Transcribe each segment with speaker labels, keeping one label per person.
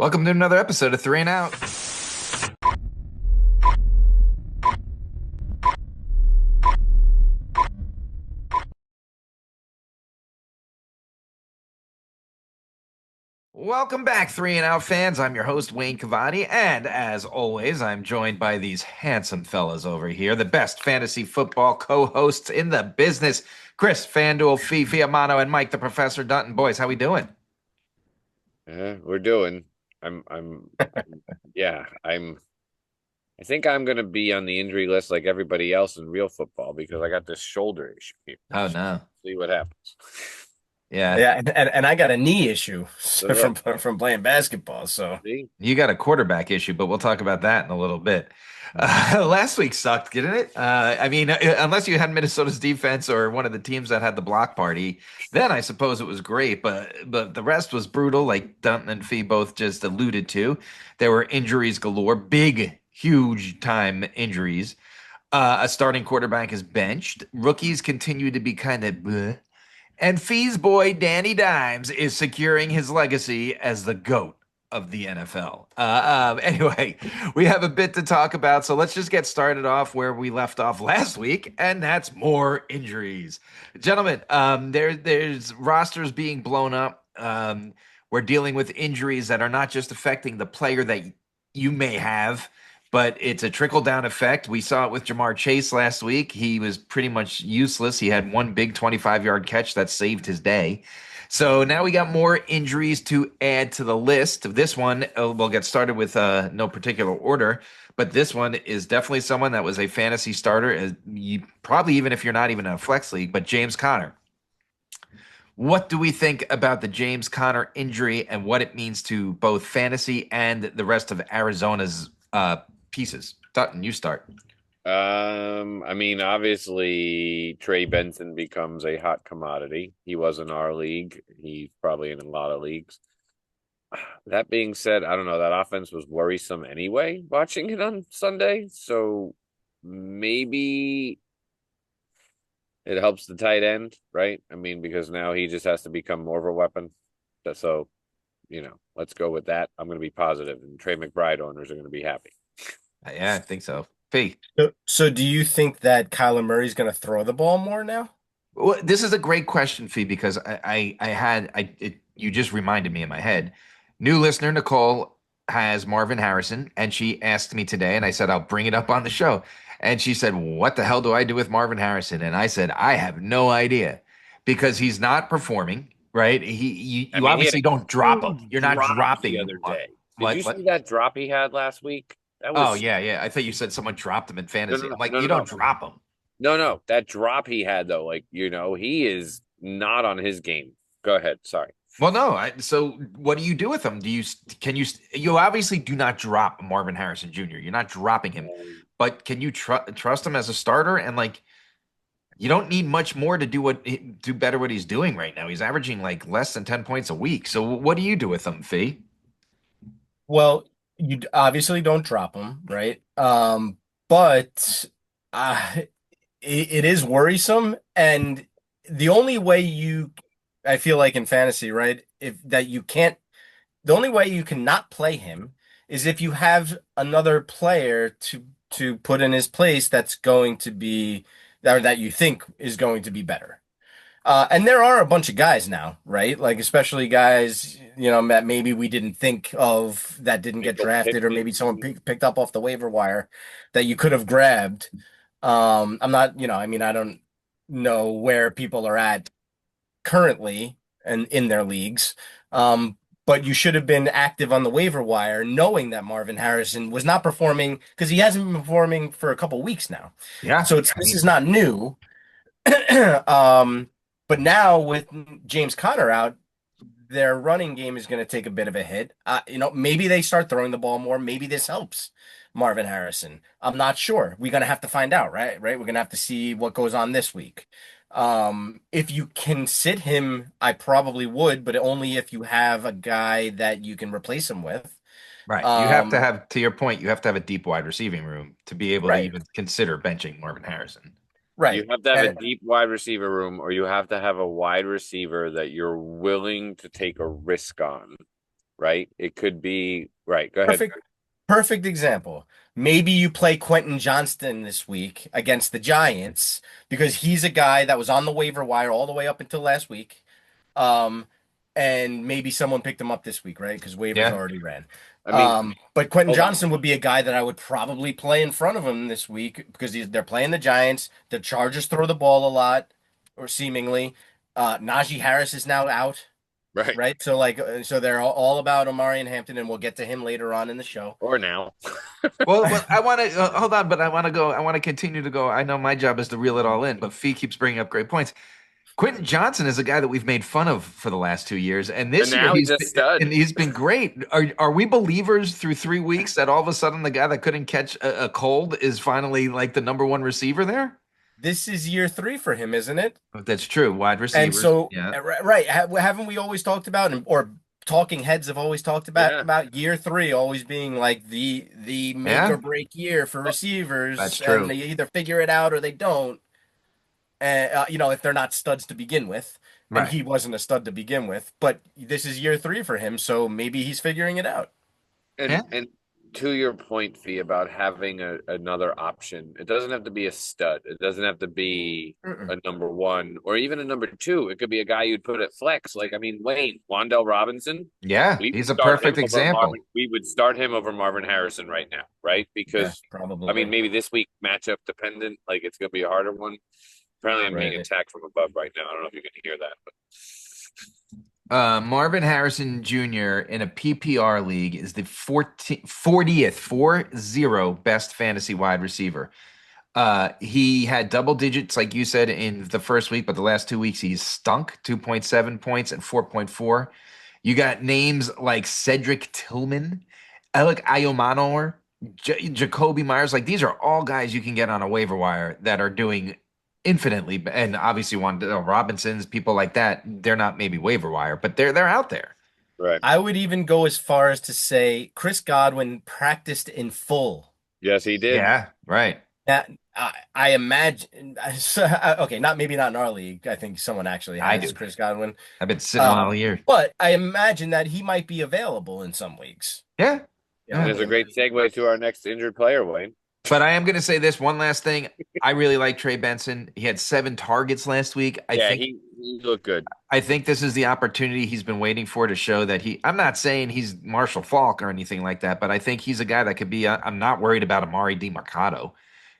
Speaker 1: Welcome to another episode of Three and Out. Welcome back, Three and Out fans. I'm your host, Wayne Cavati, and as always, I'm joined by these handsome fellas over here, the best fantasy football co-hosts in the business, Chris Fanduel Fee Fiamano and Mike the Professor Dutton. Boys, how we doing?
Speaker 2: We're doing. I'm, yeah, I think I'm going to be on the injury list like everybody else in real football because I got this shoulder issue here.
Speaker 1: Oh
Speaker 2: So
Speaker 1: no,
Speaker 2: see what happens.
Speaker 1: yeah,
Speaker 3: Yeah, and I got a knee issue
Speaker 2: Uh,
Speaker 3: from playing basketball. So
Speaker 2: See?
Speaker 1: you got a quarterback issue, but we'll talk about that in a little bit. Last week sucked, didn't it? Unless you had Minnesota's defense or one of the teams that had the block party, then I suppose it was great. But the rest was brutal, like Dunton and Fee both just alluded to. There were injuries galore, big, huge time injuries. A starting quarterback is benched. Rookies continue to be kind of bleh. And Fee's boy, Danny Dimes, is securing his legacy as the GOAT of the NFL. Anyway, we have a bit to talk about, so let's just get started off where we left off last week, and that's more injuries. Gentlemen, there's rosters being blown up. We're dealing with injuries that are not just affecting the player that you may have, but it's a trickle down effect. We saw it with Jamar Chase last week. He was pretty much useless. He had one big 25-yard catch that saved his day. So now we got more injuries to add to the list. This one, we'll get started with no particular order, but this one is definitely someone that was a fantasy starter. You probably even if you're not even in a flex league, but James Conner. What do we think about the James Conner injury and what it means to both fantasy and the rest of Arizona's pieces? Dutton, you start.
Speaker 2: I mean, obviously Trey Benson becomes a hot commodity. He was in our league. He's probably in a lot of leagues. That being said, I don't know. That offense was worrisome anyway, watching it on Sunday. So maybe it helps the tight end, right? I mean, because now he just has to become more of a weapon. So, let's go with that. I'm going to be positive, and Trey McBride owners are going to be happy.
Speaker 1: Yeah, I think so. P.
Speaker 3: so do you think that Kyler Murray's going to throw the ball more now?
Speaker 1: Well, this is a great question, Fee, because you just reminded me in my head. New listener Nicole has Marvin Harrison, and she asked me today, and I said I'll bring it up on the show. And she said, "What the hell do I do with Marvin Harrison?" And I said, "I have no idea, because he's not performing, right?
Speaker 2: I
Speaker 1: You
Speaker 2: mean, he had
Speaker 1: obviously
Speaker 2: a
Speaker 1: don't drop him.
Speaker 2: huge
Speaker 1: You're not
Speaker 2: drop the
Speaker 1: dropping
Speaker 2: other day. Did you
Speaker 1: what?
Speaker 2: see that drop he had last week? That
Speaker 1: Oh
Speaker 2: was
Speaker 1: yeah, yeah. I thought you said someone dropped him in
Speaker 2: no,
Speaker 1: fantasy.
Speaker 2: no,
Speaker 1: I'm
Speaker 2: no,
Speaker 1: like,
Speaker 2: no,
Speaker 1: you
Speaker 2: no,
Speaker 1: don't
Speaker 2: no,
Speaker 1: drop him.
Speaker 2: no, no. That drop he had though, he is not on his game. Go ahead. Sorry.
Speaker 1: Well, no. So, what do you do with him? You obviously do not drop Marvin Harrison Jr. You're not dropping him, but can you trust him as a starter? And like, you don't need much more to do better what he's doing right now. He's averaging like less than 10 points a week. So, what do you do with him, Fee?
Speaker 3: Well, obviously don't drop him, right? But it is worrisome, and the only way I feel like in fantasy, right? If that you can't, the only way you cannot play him is if you have another player to put in his place that's going to be or that you think is going to be better. And there are a bunch of guys now, right? Like especially guys, that maybe we didn't think of that didn't get
Speaker 2: Michael
Speaker 3: drafted, or
Speaker 2: Pittman.
Speaker 3: maybe someone picked up off the waiver wire that you could have grabbed. I'm not, I mean, I don't know where people are at currently and in their leagues. But you should have been active on the waiver wire, knowing that Marvin Harrison was not performing because he hasn't been performing for a couple weeks now.
Speaker 1: Yeah,
Speaker 3: So
Speaker 1: I
Speaker 3: this
Speaker 1: mean,
Speaker 3: is not new. um, but now with James Conner out, their running game is going to take a bit of a hit. Maybe they start throwing the ball more. Maybe this helps Marvin Harrison. I'm not sure. We're going to have to find out, right? Right. We're going to have to see what goes on this week. If you can sit him, I probably would, but only if you have a guy that you can replace him with.
Speaker 1: right. You have to
Speaker 3: Um,
Speaker 1: have, to your point, you have to have a deep wide receiving room to be able to
Speaker 3: right,
Speaker 1: even consider benching Marvin Harrison.
Speaker 2: You
Speaker 3: right.
Speaker 2: have to have a
Speaker 3: And
Speaker 2: deep wide receiver room, or you have to have a wide receiver that you're willing to take a risk on, right? It could be right. Go ahead.
Speaker 3: Perfect example. Maybe you play Quentin Johnston this week against the Giants because he's a guy that was on the waiver wire all the way up until last week. Um, and maybe someone picked him up this week, right? Because waivers
Speaker 1: Yeah.
Speaker 3: already ran.
Speaker 2: I mean,
Speaker 3: But Quentin
Speaker 2: hold on.
Speaker 3: Johnston would be a guy that I would probably play in front of him this week because they're playing the Giants. The Chargers throw the ball a lot, or seemingly. Najee Harris is now out,
Speaker 2: Right.
Speaker 3: right? So so they're all about Omari and Hampton, and we'll get to him later on in the show.
Speaker 2: Or now.
Speaker 1: Well, I want to hold on, but I want to go. I want to continue to go. I know my job is to reel it all in, but Fee keeps bringing up great points. Quentin Johnson is a guy that we've made fun of for the last 2 years, and
Speaker 2: And
Speaker 1: this year
Speaker 2: now he's a stud.
Speaker 1: he's been great. Are we believers through 3 weeks that all of a sudden the guy that couldn't catch a cold is finally like the number one receiver there?
Speaker 3: This is year three for him, isn't it?
Speaker 1: That's true. Wide
Speaker 3: And
Speaker 1: receivers,
Speaker 3: so,
Speaker 1: yeah,
Speaker 3: right, haven't we always talked about, or talking heads have always talked
Speaker 2: Yeah.
Speaker 3: about year three always being like the make
Speaker 1: yeah,
Speaker 3: or break year for
Speaker 1: that's
Speaker 3: receivers, and
Speaker 1: true.
Speaker 3: they either figure it out or they don't. And if they're not studs to begin with, and
Speaker 1: Right.
Speaker 3: he wasn't a stud to begin with, but this is year three for him, so maybe he's figuring it out.
Speaker 1: Yeah,
Speaker 2: And to your point, Fee, about having another option, it doesn't have to be a stud. It doesn't have to be
Speaker 3: Mm-mm.
Speaker 2: a number one or even a number two. It could be a guy you'd put at flex. Like, I mean, Wayne, Wandell Robinson,
Speaker 1: yeah,
Speaker 2: we would
Speaker 1: he's a
Speaker 2: start him
Speaker 1: perfect
Speaker 2: over
Speaker 1: example.
Speaker 2: Marvin. We would start him over Marvin Harrison right now, right?
Speaker 3: Yeah,
Speaker 2: Because I mean,
Speaker 3: probably.
Speaker 2: maybe this week matchup dependent, like it's gonna be a harder one. Apparently, I'm being
Speaker 3: Right.
Speaker 2: attacked from above right now. I don't know if you can hear that, but
Speaker 1: Marvin Harrison Jr. in a PPR league is the 40th 40 best fantasy wide receiver. He had double digits, like you said, in the first week, but the last 2 weeks he's stunk 2.7 points and 4.4. You got names like Cedric Tillman, Alec Ayomanor, Jacoby Myers. Like these are all guys you can get on a waiver wire that are doing infinitely. And obviously, Wandale Robinsons, people like that, they're not maybe waiver wire, but they're out there.
Speaker 2: right.
Speaker 3: I would even go as far as to say Chris Godwin practiced in full.
Speaker 2: Yes, he did.
Speaker 1: Yeah, right.
Speaker 3: That I imagine. Okay, maybe not in our league. I think someone actually
Speaker 1: I
Speaker 3: has
Speaker 1: do.
Speaker 3: Chris Godwin.
Speaker 1: I've been sitting on all year.
Speaker 3: But I imagine that he might be available in some leagues.
Speaker 1: Yeah.
Speaker 3: You
Speaker 2: And
Speaker 1: Yeah.
Speaker 3: know,
Speaker 2: it's a great segue to our next injured player, Wayne.
Speaker 1: But I am going to say this one last thing. I really like Trey Benson. He had 7 targets last week.
Speaker 2: Yeah, he looked good.
Speaker 1: I think this is the opportunity he's been waiting for to show that I'm not saying he's Marshall Falk or anything like that, but I think he's a guy that could be, I'm not worried about Amari DiMercato,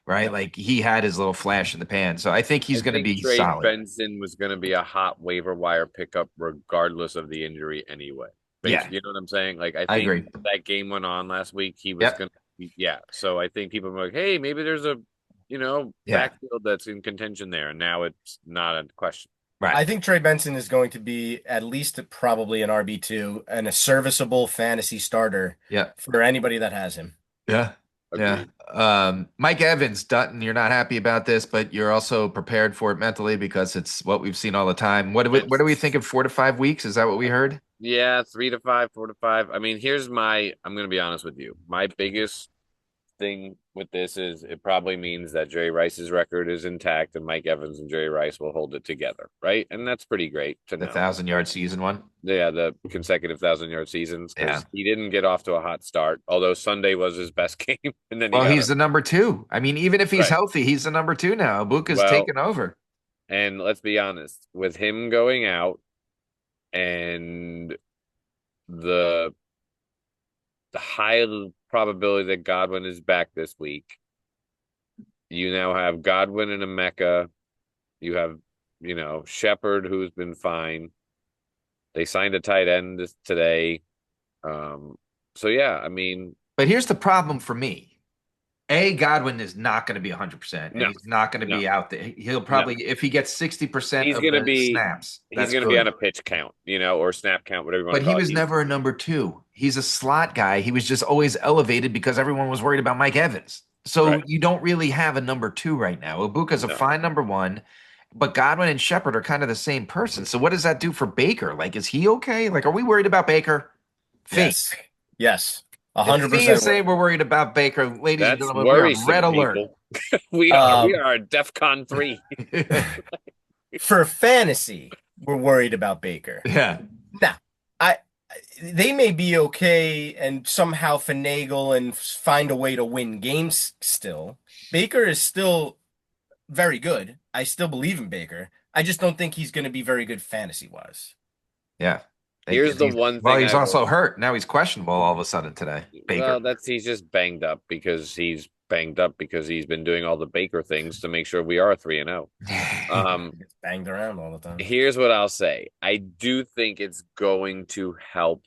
Speaker 1: right?
Speaker 3: Yep.
Speaker 1: Like he had his little flash in the pan. So I think
Speaker 2: I
Speaker 1: he's going to
Speaker 2: think
Speaker 1: be
Speaker 2: Trey
Speaker 1: solid.
Speaker 2: Benson was going to be a hot waiver wire pickup regardless of the injury anyway.
Speaker 1: Yeah,
Speaker 2: You know what I'm saying? Like I
Speaker 1: I
Speaker 2: think
Speaker 1: agree.
Speaker 2: that game went on last week. He was
Speaker 1: Yep.
Speaker 2: going to yeah. So I think people are like, hey, maybe there's a
Speaker 1: Yeah.
Speaker 2: backfield that's in contention there. And now it's not a question.
Speaker 1: Right.
Speaker 3: I think Trey Benson is going to be at least probably an RB2 and a serviceable fantasy starter
Speaker 1: Yeah.
Speaker 3: for anybody that has him.
Speaker 1: Yeah. Yeah.
Speaker 2: Agreed.
Speaker 1: Mike Evans, Dutton, you're not happy about this, but you're also prepared for it mentally because it's what we've seen all the time. What do we think of 4 to 5 weeks? Is that what we heard?
Speaker 2: Yeah, 3 to 5, 4 to 5. I mean, I'm going to be honest with you. My biggest thing with this is it probably means that Jerry Rice's record is intact and Mike Evans and Jerry Rice will hold it together, right? And that's pretty great to
Speaker 1: The
Speaker 2: know.
Speaker 1: 1,000-yard season one.
Speaker 2: Yeah, the consecutive 1,000-yard seasons because
Speaker 1: Yeah.
Speaker 2: he didn't get off to a hot start, although Sunday was his best game, and then he
Speaker 1: Well,
Speaker 2: got
Speaker 1: he's the number two. I mean, even if he's
Speaker 2: right.
Speaker 1: healthy, he's the number two now. Ibuka's
Speaker 2: Well,
Speaker 1: taken over.
Speaker 2: and let's be honest, with him going out and the high probability that Godwin is back this week, you now have Godwin and Emeka. You have, Shepard, who's been fine. They signed a tight end today. So yeah, I mean,
Speaker 1: But here's the problem for me. Godwin is not going to be 100%, and
Speaker 2: no,
Speaker 1: he's not going to
Speaker 2: no,
Speaker 1: be out there. He'll probably, if he gets 60%
Speaker 2: he's
Speaker 1: of
Speaker 2: gonna
Speaker 1: the
Speaker 2: be
Speaker 1: snaps,
Speaker 2: he's
Speaker 1: that's
Speaker 2: gonna be on
Speaker 1: good.
Speaker 2: a pitch count, or snap count, whatever you want
Speaker 1: But
Speaker 2: to
Speaker 1: he
Speaker 2: call it.
Speaker 1: was never a number two. He's a slot guy. He was just always elevated because everyone was worried about Mike Evans. So
Speaker 2: Right.
Speaker 1: you don't really have a number two right now. Ibuka's a
Speaker 2: No.
Speaker 1: fine number one, but Godwin and Shepard are kind of the same person. So what does that do for Baker? Like, is he okay? Like, are we worried about Baker? Fee.
Speaker 3: Yes.
Speaker 1: If Fee
Speaker 3: 100%.
Speaker 1: is saying we're worried about Baker, ladies and
Speaker 2: That's
Speaker 1: gentlemen, we're on
Speaker 2: worrisome,
Speaker 1: red alert.
Speaker 2: people. We are
Speaker 3: Um,
Speaker 2: DEFCON 3.
Speaker 3: For fantasy, we're worried about Baker.
Speaker 1: Yeah.
Speaker 3: Now, I they may be okay and somehow finagle and find a way to win games still. Baker is still very good. I still believe in Baker. I just don't think he's going to be very good fantasy wise.
Speaker 1: Yeah.
Speaker 2: Here's
Speaker 1: Because
Speaker 2: the one
Speaker 1: well,
Speaker 2: thing
Speaker 1: he's
Speaker 2: I will.
Speaker 1: also hurt. Now he's questionable all of a sudden today. Baker.
Speaker 2: Well, that's he's just banged up because he's been doing all the Baker things to make sure we are 3-0. Um,
Speaker 3: He gets banged around all the time.
Speaker 2: here's what I'll say. I do think it's going to help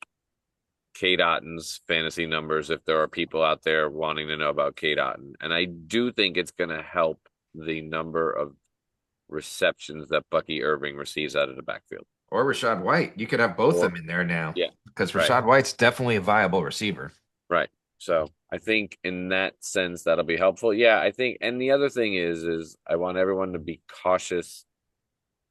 Speaker 2: Kate Otten's fantasy numbers if there are people out there wanting to know about Kate Otten. And I do think it's going to help the number of receptions that Bucky Irving receives out of the backfield.
Speaker 1: Or Rashad White. You could have both of
Speaker 2: Or
Speaker 1: them in there now
Speaker 2: yeah,
Speaker 1: because
Speaker 2: right,
Speaker 1: Rashad White's definitely a viable receiver.
Speaker 2: right. So I think in that sense that'll be helpful. Yeah, I think and the other thing is I want everyone to be cautious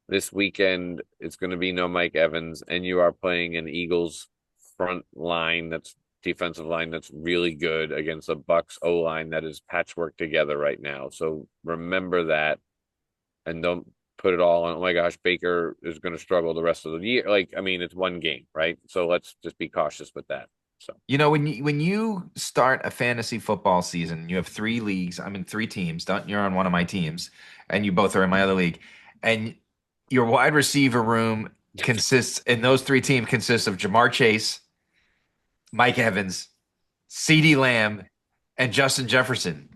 Speaker 2: this weekend. It's going to be no Mike Evans, and you are playing an Eagles front line that's defensive line that's really good against a Bucks O line that is patchwork together right now. So remember that and don't put it all on, oh my gosh, Baker is going to struggle the rest of the year. Like, I mean, it's one game, right? So let's just be cautious with that. So,
Speaker 1: When you start a fantasy football season, you have three leagues. I'm in three teams. Don't You're on one of my teams, and you both are in my other league. And your wide receiver room consists, and those three teams consist of Jamar Chase, Mike Evans, CeeDee Lamb, and Justin Jefferson.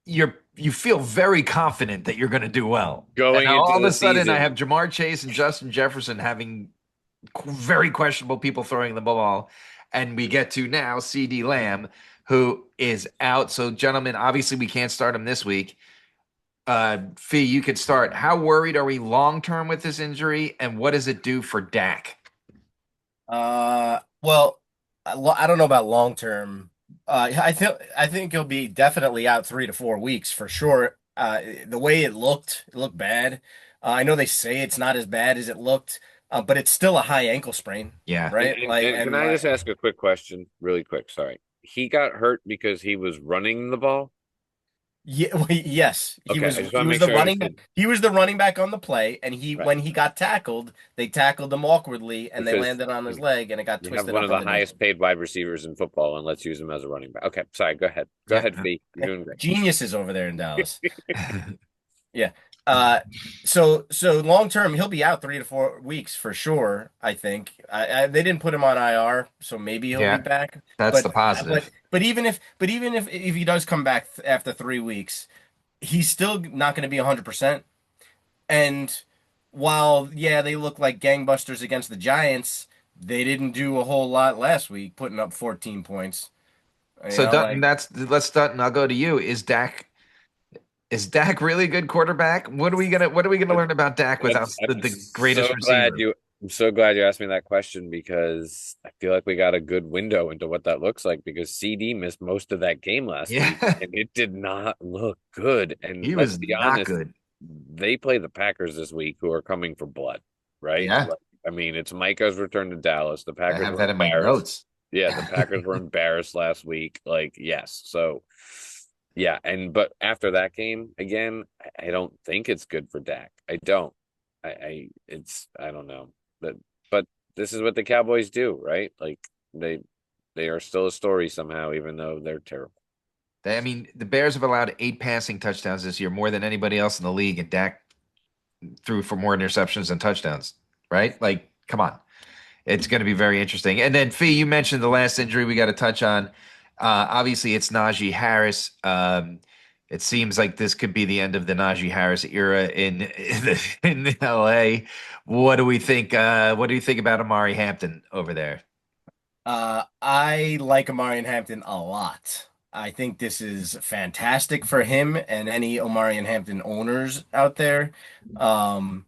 Speaker 1: You feel very confident that you're going to do well. And
Speaker 2: going
Speaker 1: now
Speaker 2: into
Speaker 1: all of
Speaker 2: the
Speaker 1: a sudden, I
Speaker 2: season,
Speaker 1: have Jamar Chase and Justin Jefferson having very questionable people throwing the ball. And we get to now CeeDee Lamb, who is out. So, gentlemen, obviously we can't start him this week. Fee, you could start. How worried are we long term with this injury, and what does it do for Dak?
Speaker 3: Well, I don't know about long term. I think he'll be definitely out 3 to 4 weeks for sure. The way it looked bad. I know they say it's not as bad as it looked, but it's still a high ankle sprain,
Speaker 1: Yeah.
Speaker 2: and,
Speaker 3: right?
Speaker 2: and, and can I just ask a quick question, really quick? Sorry. He got hurt because he was running the ball.
Speaker 3: Yeah, well, yes, he
Speaker 2: Okay, I
Speaker 3: was
Speaker 2: just want
Speaker 3: he
Speaker 2: to
Speaker 3: was
Speaker 2: make
Speaker 3: the
Speaker 2: sure I
Speaker 3: running back.
Speaker 2: understood.
Speaker 3: He was the running back on the play, and he
Speaker 2: Right.
Speaker 3: when he got tackled, they tackled him awkwardly, and they
Speaker 2: Because
Speaker 3: landed on his leg, and it got
Speaker 2: you have
Speaker 3: twisted
Speaker 2: one
Speaker 3: up
Speaker 2: of
Speaker 3: in
Speaker 2: the
Speaker 3: the knee.
Speaker 2: highest paid wide receivers in football, and let's use him as a running back. Okay, sorry. Go ahead. Go
Speaker 1: Yeah.
Speaker 2: ahead, Fee. You're doing great.
Speaker 3: Geniuses over there in Dallas. Yeah. Uh, so long term, he'll be out 3 to 4 weeks for sure. I think. They didn't put him on IR, so maybe he'll be
Speaker 1: Yeah.
Speaker 3: back.
Speaker 1: That's the
Speaker 3: But but
Speaker 1: positive.
Speaker 3: but even if he does come back after 3 weeks, he's still not going to be 100%. And while yeah, they look like gangbusters against the Giants, they didn't do a whole lot last week, putting up 14 points. You
Speaker 1: So
Speaker 3: know,
Speaker 1: Dutton,
Speaker 3: like
Speaker 1: let's Dutton. I'll go to you. Is Dak really a good quarterback? What are we gonna learn about Dak without the greatest receiver?
Speaker 2: I'm so glad you asked me that question because I feel like we got a good window into what that looks like because CD missed most of that game last week
Speaker 1: Yeah,
Speaker 2: and it did not look good. And
Speaker 1: he
Speaker 2: let's
Speaker 1: was
Speaker 2: be
Speaker 1: not
Speaker 2: honest,
Speaker 1: good.
Speaker 2: they play the Packers this week who are coming for blood, right?
Speaker 1: Yeah,
Speaker 2: Like, I mean, it's Micah's return to Dallas. The
Speaker 1: I
Speaker 2: Packers
Speaker 1: have
Speaker 2: were
Speaker 1: that in my
Speaker 2: embarrassed.
Speaker 1: notes.
Speaker 2: Yeah, the Packers were embarrassed last week. Like, yes. So yeah, and but after that game again, I don't think it's good for Dak. I don't. I don't know. But this is what the Cowboys do, right? Like they they are still a story somehow, even though they're terrible.
Speaker 1: I mean, the Bears have allowed 8 passing touchdowns this year, more than anybody else in the league, and Dak threw for more interceptions than touchdowns. Right? Like, come on. It's going to be very interesting. And then, Fee, you mentioned the last injury we got to touch on. Obviously, it's Najee Harris. It seems like this could be the end of the Najee Harris era in LA. What do we think? What do you think about Amari Hampton over there?
Speaker 3: I like Omarion Hampton a lot. I think this is fantastic for him and any Omarion Hampton owners out there. Um,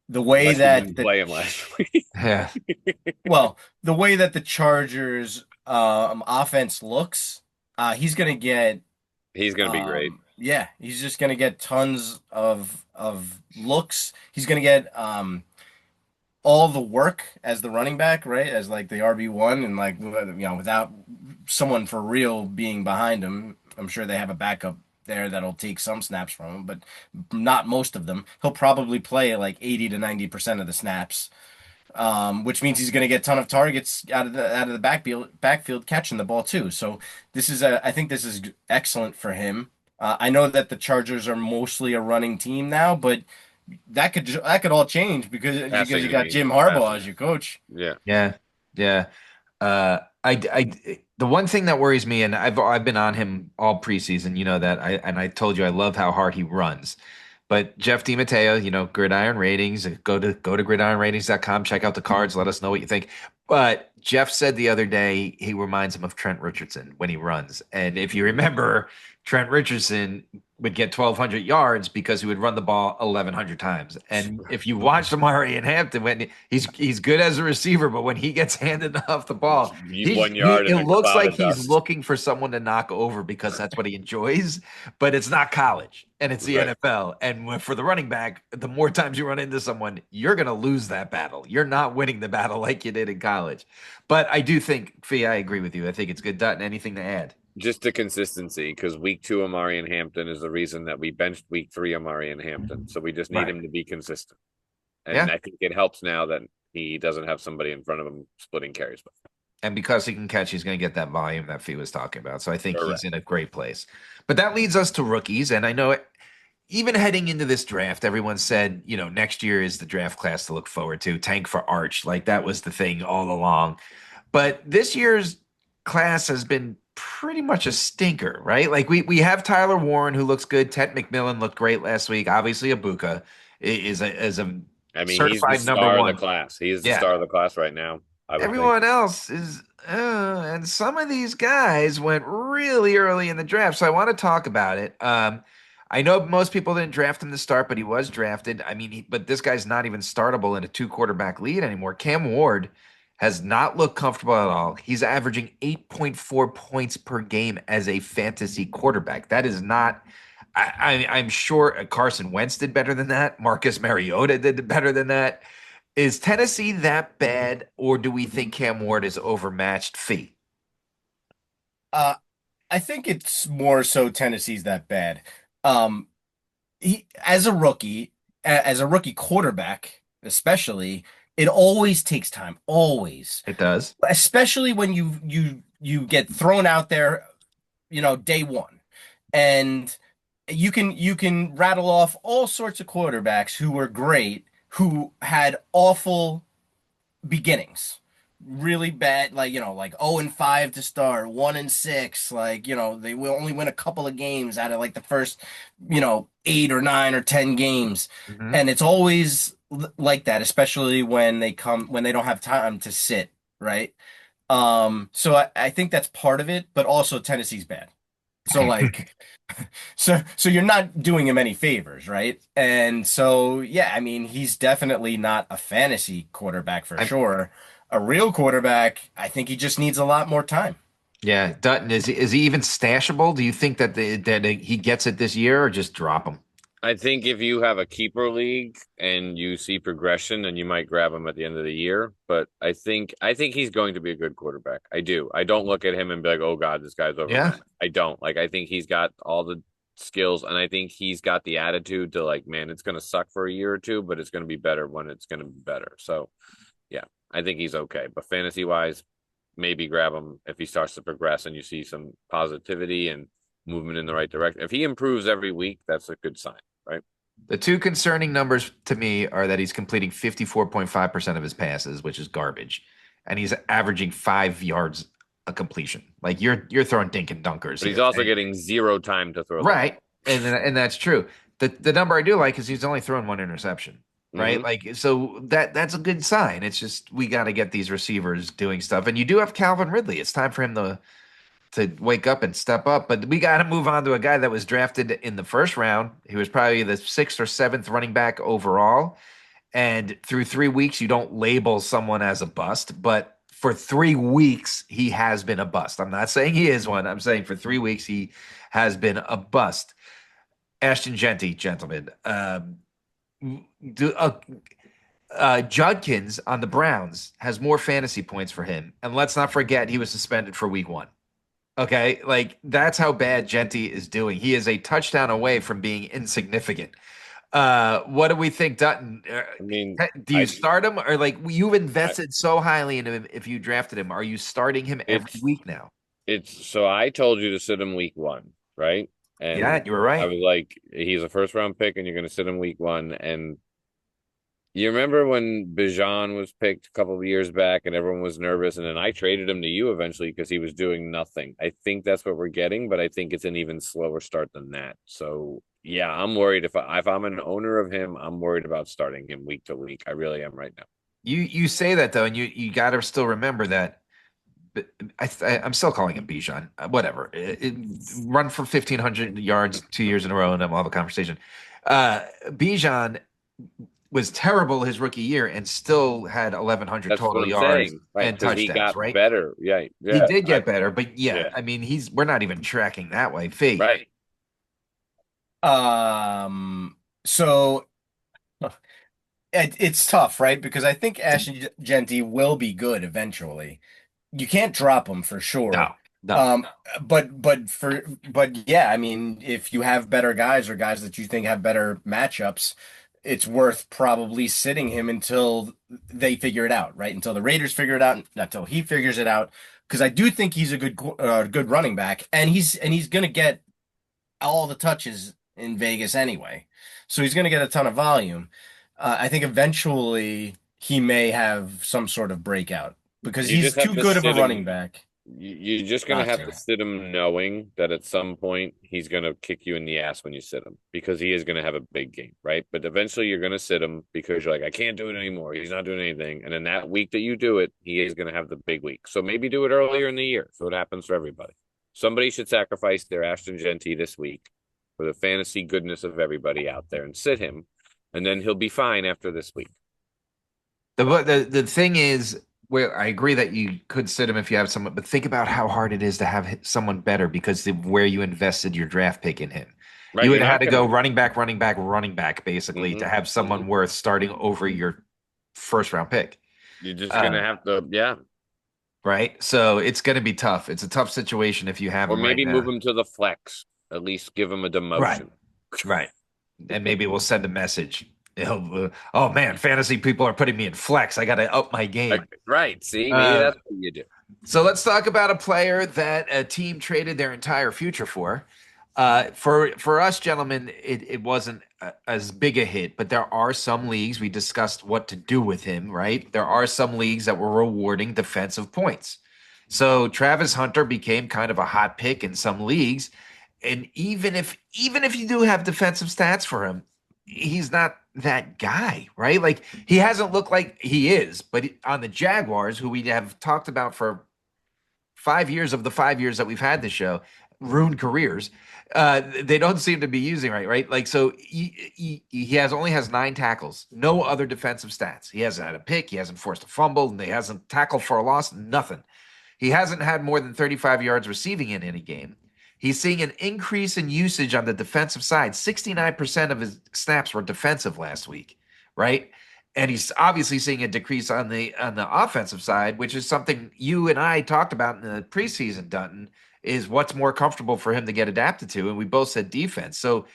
Speaker 3: the way
Speaker 2: Unless you
Speaker 3: that
Speaker 2: didn't play him last week.
Speaker 1: Yeah,
Speaker 3: the way that the Chargers offense looks, he's gonna get
Speaker 2: He's gonna be great.
Speaker 3: yeah, he's just gonna get tons of looks. He's gonna get all the work as the running back, right? As like the RB1 and like without someone for real being behind him. I'm sure they have a backup there that'll take some snaps from him, but not most of them. He'll probably play like 80 to 90% of the snaps. which means he's going to get a ton of targets out of the backfield catching the ball too. So I think this is excellent for him. I know that the Chargers are mostly a running team now, but that could all change because
Speaker 2: Passing,
Speaker 3: you
Speaker 2: you
Speaker 3: got
Speaker 2: mean?
Speaker 3: Jim Harbaugh
Speaker 2: Passing.
Speaker 3: as your coach.
Speaker 2: Yeah.
Speaker 1: Yeah, yeah. The one thing that worries me, and I've been on him all preseason, you know that I told you I love how hard he runs. But Jeff DiMatteo, Gridiron Ratings, go to gridironratings.com, check out the cards, let us know what you think. But Jeff said the other day he reminds him of Trent Richardson when he runs. And if you remember, Trent Richardson would get 1,200 yards because he would run the ball 1,100 times. And if you watch Amari in Hampton, when he's good as a receiver, but when he gets handed off the ball,
Speaker 2: He's 1 yard
Speaker 1: it
Speaker 2: in a
Speaker 1: looks
Speaker 2: cloud
Speaker 1: like
Speaker 2: of
Speaker 1: he's
Speaker 2: dust.
Speaker 1: looking for someone to knock over because that's what he enjoys. But it's not college, and it's the
Speaker 2: Right.
Speaker 1: NFL. And for the running back, the more times you run into someone, you're going to lose that battle. You're not winning the battle like you did in college. But I do think, Fee, I agree with you. I think it's good. Dutton, anything to add?
Speaker 2: Just the consistency, because week 2 Amari and Hampton is the reason that we benched week 3 Amari and Hampton. So we just need
Speaker 1: Right.
Speaker 2: him to be consistent. And
Speaker 1: Yeah.
Speaker 2: I think it helps now that he doesn't have somebody in front of him splitting carries.
Speaker 1: And because he can catch, he's going to get that volume that Fee was talking about. So I think he's
Speaker 2: Correct.
Speaker 1: in a great place. But that leads us to rookies. And I know even heading into this draft, everyone said, next year is the draft class to look forward to. Tank for Arch. Like that was the thing all along. But this year's class has been pretty much a stinker, right? Like we have Tyler Warren who looks good. Ted McMillan looked great last week. Obviously, Abuka is a
Speaker 2: I mean, he's the
Speaker 1: certified number
Speaker 2: star of the
Speaker 1: one.
Speaker 2: class. He is the
Speaker 1: Yeah.
Speaker 2: star of the class right now, I would think.
Speaker 1: Everyone else is, and some of these guys went really early in the draft. So I want to talk about it. I know most people didn't draft him to start, but he was drafted. I mean, but this guy's not even startable in a two quarterback lead anymore. Cam Ward has not looked comfortable at all. He's averaging 8.4 points per game as a fantasy quarterback. That is not. I'm sure Carson Wentz did better than that. Marcus Mariota did better than that. Is Tennessee that bad, or do we think Cam Ward is overmatched? Fee.
Speaker 3: Uh, I think it's more so Tennessee's that bad. Um, he as a rookie quarterback, especially, it always takes time, always,
Speaker 1: It does.
Speaker 3: especially when you get thrown out there, day one, and you can rattle off all sorts of quarterbacks who were great, who had awful beginnings. Really bad, like 0-5 to start, 1-6, they will only win a couple of games out of like the first, 8 or 9 or 10 games.
Speaker 1: Hmm.
Speaker 3: And it's always like that, especially when they don't have time to sit, right? So I think that's part of it, but also Tennessee's bad. So like so you're not doing him any favors, right? And so yeah, I mean, he's definitely not a fantasy quarterback for
Speaker 1: I'm,
Speaker 3: sure. A real quarterback, I think he just needs a lot more time.
Speaker 1: yeah, Dutton is he even stashable? Do you think that he gets it this year, or just drop him?
Speaker 2: I think if you have a keeper league and you see progression, then you might grab him at the end of the year. But I think he's going to be a good quarterback. I do. I don't look at him and be like, oh God, this guy's
Speaker 1: Yeah,
Speaker 2: overmatched. I don't. Like I think he's got all the skills and I think he's got the attitude to like, man, it's gonna suck for a year or two, but it's gonna be better when it's gonna be better. So yeah, I think he's okay. But fantasy wise, maybe grab him if he starts to progress and you see some positivity and movement in the right direction. If he improves every week, that's a good sign, right?
Speaker 1: the two concerning numbers to me are that he's completing 54.5% of his passes, which is garbage, and he's averaging 5 yards a completion. Like you're throwing dink and dunkers
Speaker 2: But he's
Speaker 1: here.
Speaker 2: also getting zero time to throw the ball.
Speaker 1: Right. And that's true. The number I do like is he's only thrown one interception. Right.
Speaker 2: Mm-hmm.
Speaker 1: Like so that's a good sign. It's just we got to get these receivers doing stuff. And you do have Calvin Ridley. It's time for him to wake up and step up. But we got to move on to a guy that was drafted in the first round. He was probably the sixth or seventh running back overall. And through 3 weeks, you don't label someone as a bust, but for 3 weeks, he has been a bust. I'm not saying he is one. I'm saying for 3 weeks, he has been a bust. Ashton Genty, gentlemen. Do, Judkins on the Browns has more fantasy points for him. And let's not forget he was suspended for week one. Okay. Like that's how bad Genty is doing. He is a touchdown away from being insignificant. What do we think, Dutton?
Speaker 2: I mean,
Speaker 1: Do you
Speaker 2: I,
Speaker 1: start him or like you've
Speaker 2: I
Speaker 1: invested so highly in him if you drafted him? Are you starting him every
Speaker 2: it's
Speaker 1: week now?
Speaker 2: it's so I told you to sit him week one, right?
Speaker 1: Yeah,
Speaker 2: And
Speaker 1: you were
Speaker 2: I
Speaker 1: right.
Speaker 2: was like, he's a first round pick, and you're going to sit him week one. And you remember when Bijan was picked a couple of years back, and everyone was nervous, and then I traded him to you eventually because he was doing nothing. I think that's what we're getting, but I think it's an even slower start than that. So yeah, I'm worried if I'm an owner of him, I'm worried about starting him week to week. I really am right now.
Speaker 1: You say that though, and you got to still remember that. But I'm still calling him Bijan. Whatever. Run for 1,500 yards 2 years in a row, and then we'll have a conversation. Bijan was terrible his rookie year and still had 1,100
Speaker 2: That's what
Speaker 1: total
Speaker 2: I'm
Speaker 1: yards
Speaker 2: saying, right?
Speaker 1: and
Speaker 2: Because he
Speaker 1: touchdowns,
Speaker 2: got
Speaker 1: right?
Speaker 2: better. Yeah,
Speaker 1: He
Speaker 2: yeah,
Speaker 1: did get better, but yeah,
Speaker 2: yeah,
Speaker 1: I mean, we're not even tracking that way. Fee.
Speaker 2: right.
Speaker 3: So it's tough, right? Because I think Ashton Genty will be good eventually. You can't drop him for
Speaker 1: No,
Speaker 3: sure.
Speaker 1: no.
Speaker 3: Um, but yeah, I mean, if you have better guys or guys that you think have better matchups, it's worth probably sitting him until they figure it out, right? Until the Raiders figure it out, until he figures it out. Because I do think he's a good running back, and he's gonna get all the touches in Vegas anyway. So he's going to get a ton of volume. I think eventually he may have some sort of breakout because
Speaker 2: You
Speaker 3: he's
Speaker 2: just have
Speaker 3: too
Speaker 2: to
Speaker 3: good of a
Speaker 2: sit
Speaker 3: running
Speaker 2: him.
Speaker 3: back
Speaker 2: You're just gonna
Speaker 3: not
Speaker 2: have to
Speaker 3: to.
Speaker 2: sit him knowing that at some point he's gonna kick you in the ass when you sit him because he is gonna have a big game, right? But eventually you're gonna sit him because you're like, I can't do it anymore. He's not doing anything. And then that week that you do it, he is gonna have the big week. So maybe do it earlier in the year so it happens for everybody. Somebody should sacrifice their Ashton Genty this week for the fantasy goodness of everybody out there and sit him, and then he'll be fine after this week.
Speaker 1: The thing is, where I agree that you could sit him if you have someone, but think about how hard it is to have someone better because of where you invested your draft pick in him. You
Speaker 2: Right?
Speaker 1: would
Speaker 2: You're
Speaker 1: have had
Speaker 2: not
Speaker 1: to go
Speaker 2: gonna.
Speaker 1: running back, running back, running back, basically, to
Speaker 2: Hmm.
Speaker 1: have
Speaker 2: Hmm.
Speaker 1: someone worth starting over your first round pick.
Speaker 2: You're just
Speaker 1: Uh,
Speaker 2: gonna have to, yeah.
Speaker 1: right? So it's going to be tough. It's a tough situation if you have
Speaker 2: Or
Speaker 1: him right
Speaker 2: maybe move
Speaker 1: now.
Speaker 2: him to the flex. At least give him a
Speaker 1: Right,
Speaker 2: demotion.
Speaker 1: right. And maybe we'll send a message. Oh man, fantasy people are putting me in flex. I got to up my game.
Speaker 2: Right. See, maybe
Speaker 1: Uh,
Speaker 2: that's what you do.
Speaker 1: So let's talk about a player that a team traded their entire future for. For us, gentlemen, it wasn't as big a hit, but there are some leagues we discussed what to do with him. Right, there are some leagues that were rewarding defensive points. So Travis Hunter became kind of a hot pick in some leagues, and even if you do have defensive stats for him, he's not that guy, right? Like he hasn't looked like he is, but on the Jaguars, who we have talked about for 5 years of the 5 years that we've had this show, ruined careers. They don't seem to be using right? Like so, he has only has 9 tackles, no other defensive stats. He hasn't had a pick, he hasn't forced a fumble, and he hasn't tackled for a loss. Nothing. He hasn't had more than 35 yards receiving in any game. He's seeing an increase in usage on the defensive side. 69% of his snaps were defensive last week, right? And he's obviously seeing a decrease on the offensive side, which is something you and I talked about in the preseason, Dutton, is what's more comfortable for him to get adapted to. And we both said defense. So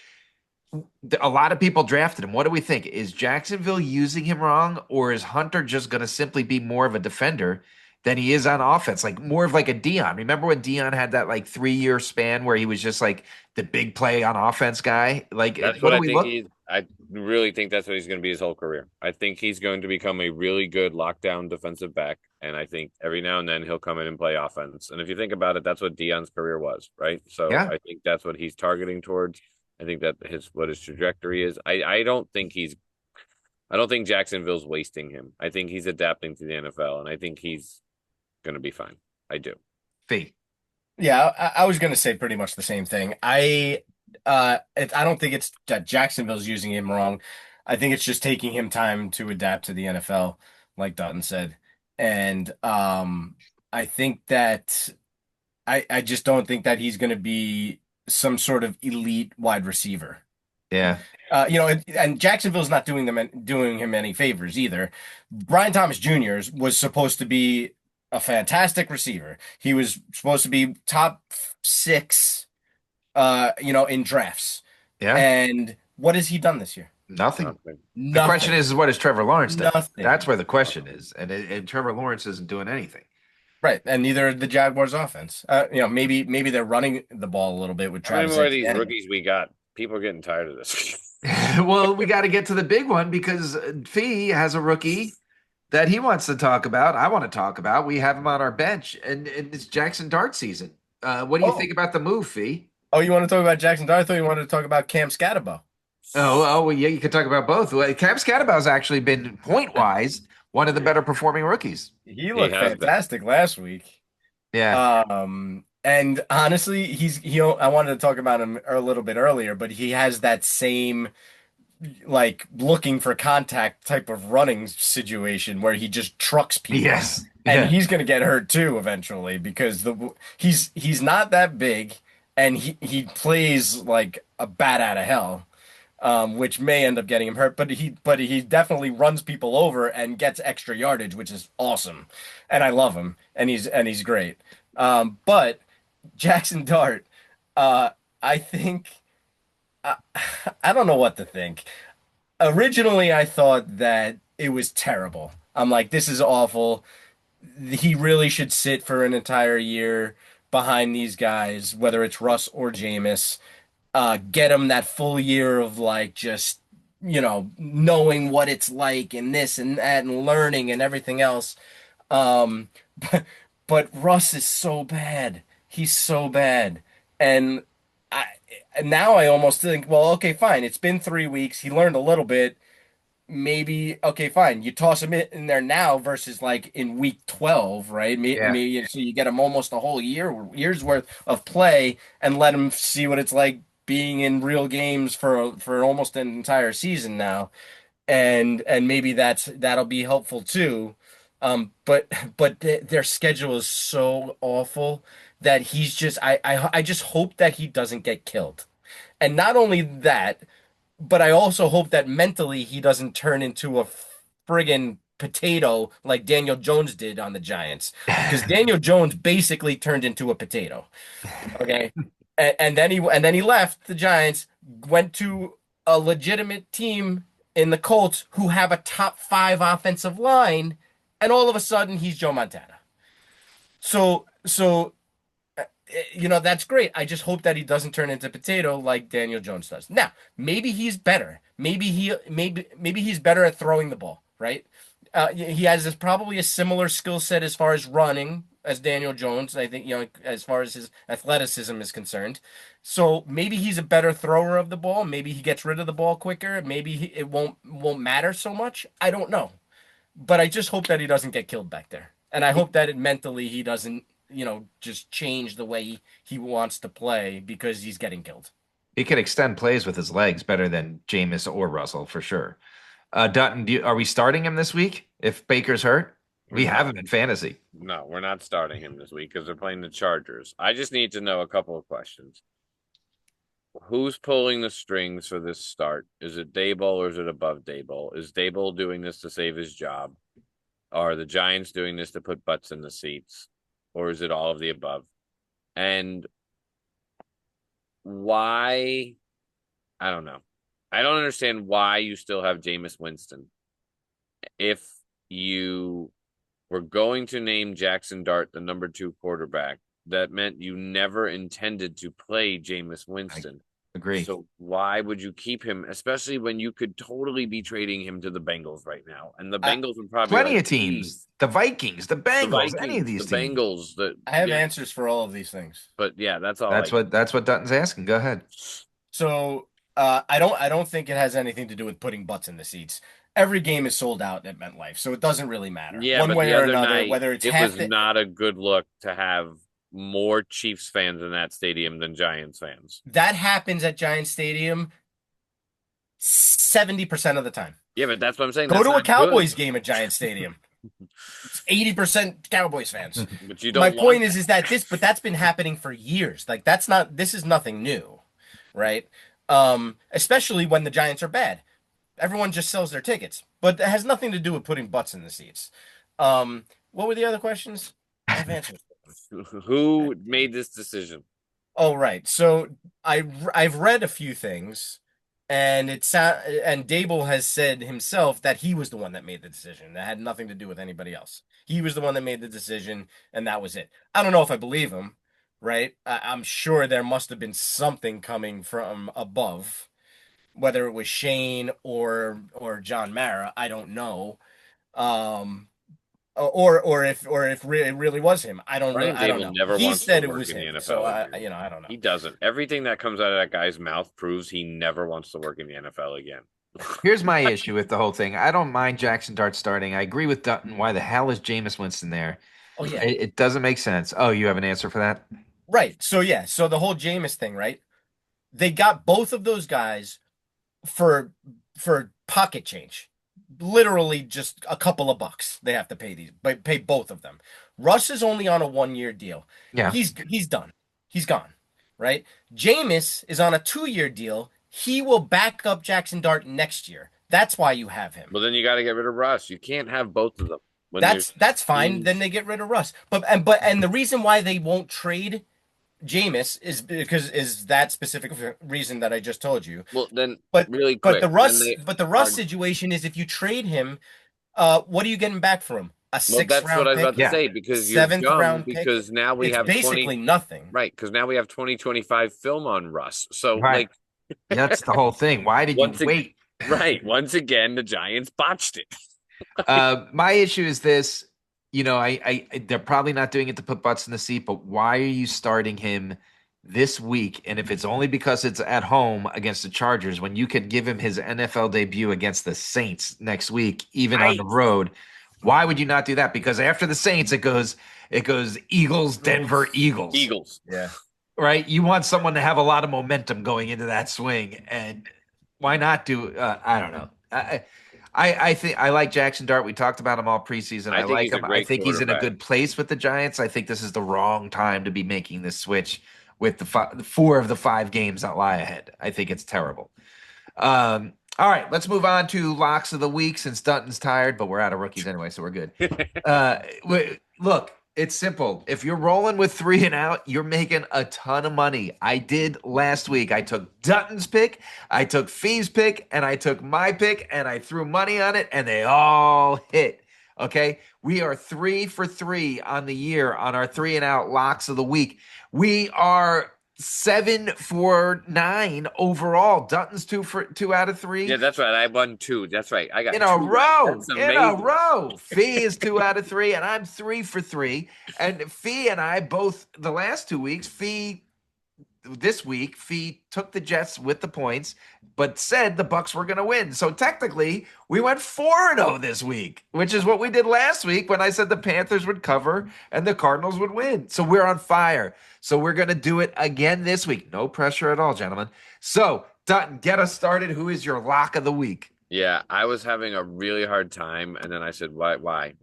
Speaker 1: a lot of people drafted him. What do we think? Is Jacksonville using him wrong, or is Hunter just going to simply be more of a defender than he is on offense? Like more of like a Dion. Remember when Dion had that like 3 year span where he was just like the big play on offense guy? Like,
Speaker 2: That's
Speaker 1: what
Speaker 2: what
Speaker 1: do
Speaker 2: I
Speaker 1: we
Speaker 2: think
Speaker 1: look?
Speaker 2: he's. I really think that's what he's going to be his whole career. I think he's going to become a really good lockdown defensive back, and I think every now and then he'll come in and play offense. And if you think about it, that's what Dion's career was, right? So
Speaker 1: Yeah,
Speaker 2: I think that's what he's targeting towards. I think that his trajectory is. I don't think he's. I don't think Jacksonville's wasting him. I think he's adapting to the NFL, and I think he's going to be fine. I do.
Speaker 1: fee.
Speaker 3: Yeah, I was going to say pretty much the same thing. I don't think it's that Jacksonville's using him wrong. I think it's just taking him time to adapt to the NFL, like Dutton said. And I think that I just don't think that he's going to be some sort of elite wide receiver.
Speaker 1: Yeah,
Speaker 3: And Jacksonville's not doing him any favors either. Brian Thomas Jr. was supposed to be a fantastic receiver. He was supposed to be top 6, in drafts.
Speaker 1: yeah.
Speaker 3: And what has he done this year?
Speaker 1: Nothing.
Speaker 2: Nothing.
Speaker 1: The question
Speaker 3: Nothing.
Speaker 1: is, what has Trevor Lawrence done? That's
Speaker 3: Nothing.
Speaker 1: where the question is, and Trevor Lawrence isn't doing anything.
Speaker 3: Right, and neither the Jaguars offense. Maybe they're running the ball a little bit with
Speaker 2: How many
Speaker 3: Travis
Speaker 2: more of these
Speaker 3: Etienne.
Speaker 2: rookies we got? People are getting tired of this.
Speaker 1: Well, we got to get to the big one because Fee has a rookie that he wants to talk about. I want to talk about. We have him on our bench, and it's Jackson Dart season. What do you
Speaker 3: Oh,
Speaker 1: think about the move, Fee?
Speaker 3: oh, you want to talk about Jackson Dart? I thought you wanted to talk about Cam Scatterbo.
Speaker 1: Well, yeah, you could talk about both. Well, Cam Scatterbo's actually been point wise one of the better performing rookies.
Speaker 3: He
Speaker 2: He
Speaker 3: looked
Speaker 2: has been.
Speaker 3: fantastic last week.
Speaker 1: Yeah.
Speaker 3: And honestly, I wanted to talk about him a little bit earlier, but he has that same like looking for contact type of running situation where he just trucks people.
Speaker 1: Yes.
Speaker 3: And
Speaker 1: Yeah.
Speaker 3: he's going to get hurt too eventually because he's not that big and he plays like a bat out of hell. Which may end up getting him hurt, but he definitely runs people over and gets extra yardage, which is awesome, and I love him, and he's great. But Jackson Dart, uh, I think I, I don't know what to think. Originally, I thought that it was terrible. I'm like, this is awful. He really should sit for an entire year behind these guys, whether it's Russ or Jameis. Get him that full year of like just, knowing what it's like and this and that and learning and everything else. Um, but, but Russ is so bad. He's so bad. And I now I almost think, well, okay, fine. It's been 3 weeks. He learned a little bit. Maybe, okay, fine. You toss him in there now versus like in week 12, right?
Speaker 1: Yeah.
Speaker 3: So you get him almost a whole year's worth of play and let him see what it's like being in real games for almost an entire season now. And maybe that'll be helpful too. But their schedule is so awful that he's just I just hope that he doesn't get killed. And not only that, but I also hope that mentally he doesn't turn into a friggin' potato like Daniel Jones did on the Giants. Because Daniel Jones basically turned into a potato. Okay. And then he left the Giants, went to a legitimate team in the Colts who have a top five offensive line, and all of a sudden he's Joe Montana. So that's great. I just hope that he doesn't turn into potato like Daniel Jones does. Now, maybe he's better. Maybe he's better at throwing the ball, right? He has probably a similar skill set as far as running as Daniel Jones. I think, as far as his athleticism is concerned. So maybe he's a better thrower of the ball. Maybe he gets rid of the ball quicker. Maybe it won't matter so much. I don't know. But I just hope that he doesn't get killed back there. And I
Speaker 1: He,
Speaker 3: hope that mentally he doesn't, just change the way he wants to play because he's getting killed.
Speaker 1: he can extend plays with his legs better than Jameis or Russell for sure. Dutton, are we starting him this week if Baker's hurt? We have
Speaker 2: No,
Speaker 1: him in fantasy.
Speaker 2: no, we're not starting him this week because they're playing the Chargers. I just need to know a couple of questions. Who's pulling the strings for this start? Is it Daboll or is it above Daboll? Is Daboll doing this to save his job? Are the Giants doing this to put butts in the seats? Or is it all of the above? And why? I don't know. I don't understand why you still have Jameis Winston. If you were going to name Jackson Dart the number 2 quarterback, that meant you never intended to play Jameis
Speaker 1: I
Speaker 2: Winston.
Speaker 1: agree.
Speaker 2: So why would you keep him, especially when you could totally be trading him to the Bengals right now? And the
Speaker 3: I,
Speaker 2: Bengals would probably
Speaker 1: Plenty
Speaker 2: like,
Speaker 1: of
Speaker 2: please,
Speaker 1: teams, the Vikings, the
Speaker 2: the
Speaker 1: Bengals, any of
Speaker 2: Vikings, the
Speaker 1: these teams.
Speaker 2: Bengals, the
Speaker 3: I have
Speaker 2: yeah.
Speaker 3: answers for all of these things.
Speaker 2: But yeah, that's all
Speaker 1: That's what Dutton's asking. Go ahead.
Speaker 3: So I don't think it has anything to do with putting butts in the seats. Every game is sold out at MetLife, so it doesn't really matter
Speaker 2: Yeah,
Speaker 3: one
Speaker 2: but
Speaker 3: way
Speaker 2: the
Speaker 3: or
Speaker 2: other
Speaker 3: another.
Speaker 2: night
Speaker 3: Whether it's
Speaker 2: it
Speaker 3: half
Speaker 2: was
Speaker 3: the
Speaker 2: not a good look to have more Chiefs fans in that stadium than Giants fans.
Speaker 3: that happens at Giant Stadium 70% of the time.
Speaker 2: Yeah, but that's what I'm saying.
Speaker 3: Go
Speaker 2: That's
Speaker 3: to a
Speaker 2: not good.
Speaker 3: Cowboys game at Giant Stadium. It's 80% Cowboys fans.
Speaker 2: But you
Speaker 3: My
Speaker 2: don't want
Speaker 3: point is that that's been happening for years. Like this is nothing new, right? Especially when the Giants are bad. Everyone just sells their tickets, but it has nothing to do with putting butts in the seats. What were the other questions? I have answers.
Speaker 2: who made this decision.
Speaker 3: Oh, right. So I've read a few things, And and Dable has said himself that he was the one that made the decision. That had nothing to do with anybody else. He was the one that made the decision, and that was it. I don't know if I believe him, right? I'm sure there must have been something coming from above, whether it was Shane or John Mara. I don't know. Um, or if it really was him. I don't know.
Speaker 2: Brian
Speaker 3: I don't
Speaker 2: Dable
Speaker 3: know.
Speaker 2: never
Speaker 3: He
Speaker 2: wants to
Speaker 3: said it
Speaker 2: work
Speaker 3: was
Speaker 2: in the
Speaker 3: him, so
Speaker 2: NFL again.
Speaker 3: I don't know.
Speaker 2: He doesn't. Everything that comes out of that guy's mouth proves he never wants to work in the NFL again.
Speaker 1: Here's my issue with the whole thing. I don't mind Jackson Dart starting. I agree with Dutton. Why the hell is Jameis Winston there?
Speaker 3: Oh yeah,
Speaker 1: It doesn't make sense. Oh, you have an answer for that?
Speaker 3: right. So yeah, so the whole Jameis thing, right? They got both of those guys for pocket change. Literally just a couple of bucks they have to pay these, but pay both of them. Russ is only on a 1 year deal.
Speaker 1: Yeah.
Speaker 3: He's done. He's gone. Right? Jameis is on a 2 year deal. He will back up Jackson Dart next year. That's why you have him.
Speaker 2: Well, then you got to get rid of Russ. You can't have both of them when there's
Speaker 3: That's fine. Then
Speaker 2: teams.
Speaker 3: they get rid of Russ. But the reason why they won't trade Jameis is because is that specific reason that I just told you.
Speaker 2: Well, then
Speaker 3: But
Speaker 2: really
Speaker 3: but
Speaker 2: quick,
Speaker 3: the
Speaker 2: then
Speaker 3: Russ
Speaker 2: they
Speaker 3: but the
Speaker 2: are.
Speaker 3: Russ situation is if you trade him, what are you getting back for him? A
Speaker 2: Well,
Speaker 3: sixth
Speaker 2: that's what
Speaker 3: round
Speaker 2: I was about
Speaker 3: pick,
Speaker 2: to
Speaker 1: Yeah.
Speaker 2: say because you're
Speaker 3: seventh
Speaker 2: dumb
Speaker 3: round pick?
Speaker 2: because now we
Speaker 3: It's
Speaker 2: have
Speaker 3: basically
Speaker 2: 20,
Speaker 3: nothing.
Speaker 2: right? Because now we have 2025 film on Russ. So,
Speaker 1: Right.
Speaker 2: like,
Speaker 1: That's the whole thing. Why did you
Speaker 2: once again,
Speaker 1: wait?
Speaker 2: right? Once again, the Giants botched it.
Speaker 1: My issue is this. They're probably not doing it to put butts in the seat, but why are you starting him this week? And if it's only because it's at home against the Chargers, when you could give him his NFL debut against the Saints next week, even on the
Speaker 3: Right.
Speaker 1: road, why would you not do that? Because after the Saints, it goes Eagles, Denver, Eagles,
Speaker 2: Eagles.
Speaker 3: Yeah.
Speaker 1: right? You want someone to have a lot of momentum going into that swing, and why not do? I don't know. I think I like Jackson Dart. We talked about him all preseason.
Speaker 2: I
Speaker 1: I
Speaker 2: think
Speaker 1: like
Speaker 2: he's a
Speaker 1: him. I
Speaker 2: great
Speaker 1: think he's in a
Speaker 2: quarterback.
Speaker 1: good place with the Giants. I think this is the wrong time to be making this switch with the 4 of the 5 games that lie ahead. I think it's terrible. All right, let's move on to locks of the week since Dutton's tired, but we're out of rookies anyway, so we're good. Look, it's simple. If you're rolling with 3 and out, you're making a ton of money. I did last week. I took Dutton's pick, I took Fee's pick, and I took my pick, and I threw money on it, and they all hit. Okay, we are 3 for 3 on the year on our 3 and out locks of the week. We are 7 for 9 overall. Dutton's 2 out of 3
Speaker 2: Yeah, that's right. I won two. That's right. I
Speaker 1: in
Speaker 2: got
Speaker 1: a
Speaker 2: two right.
Speaker 1: row.
Speaker 2: That's
Speaker 1: In a
Speaker 2: amazing.
Speaker 1: row. Fee is 2 out of 3, and I'm 3 for 3. And Fee and I both the last 2 weeks. Fee this week, Fee took the Jets with the points, but said the Bucks were going to win. So technically, we went 4-0 this week, which is what we did last week when I said the Panthers would cover and the Cardinals would win. So we're on fire. So we're going to do it again this week. No pressure at all, gentlemen. So, Dutton, get us started. Who is your lock of the week?
Speaker 2: Yeah, I was having a really hard time, and then I said, why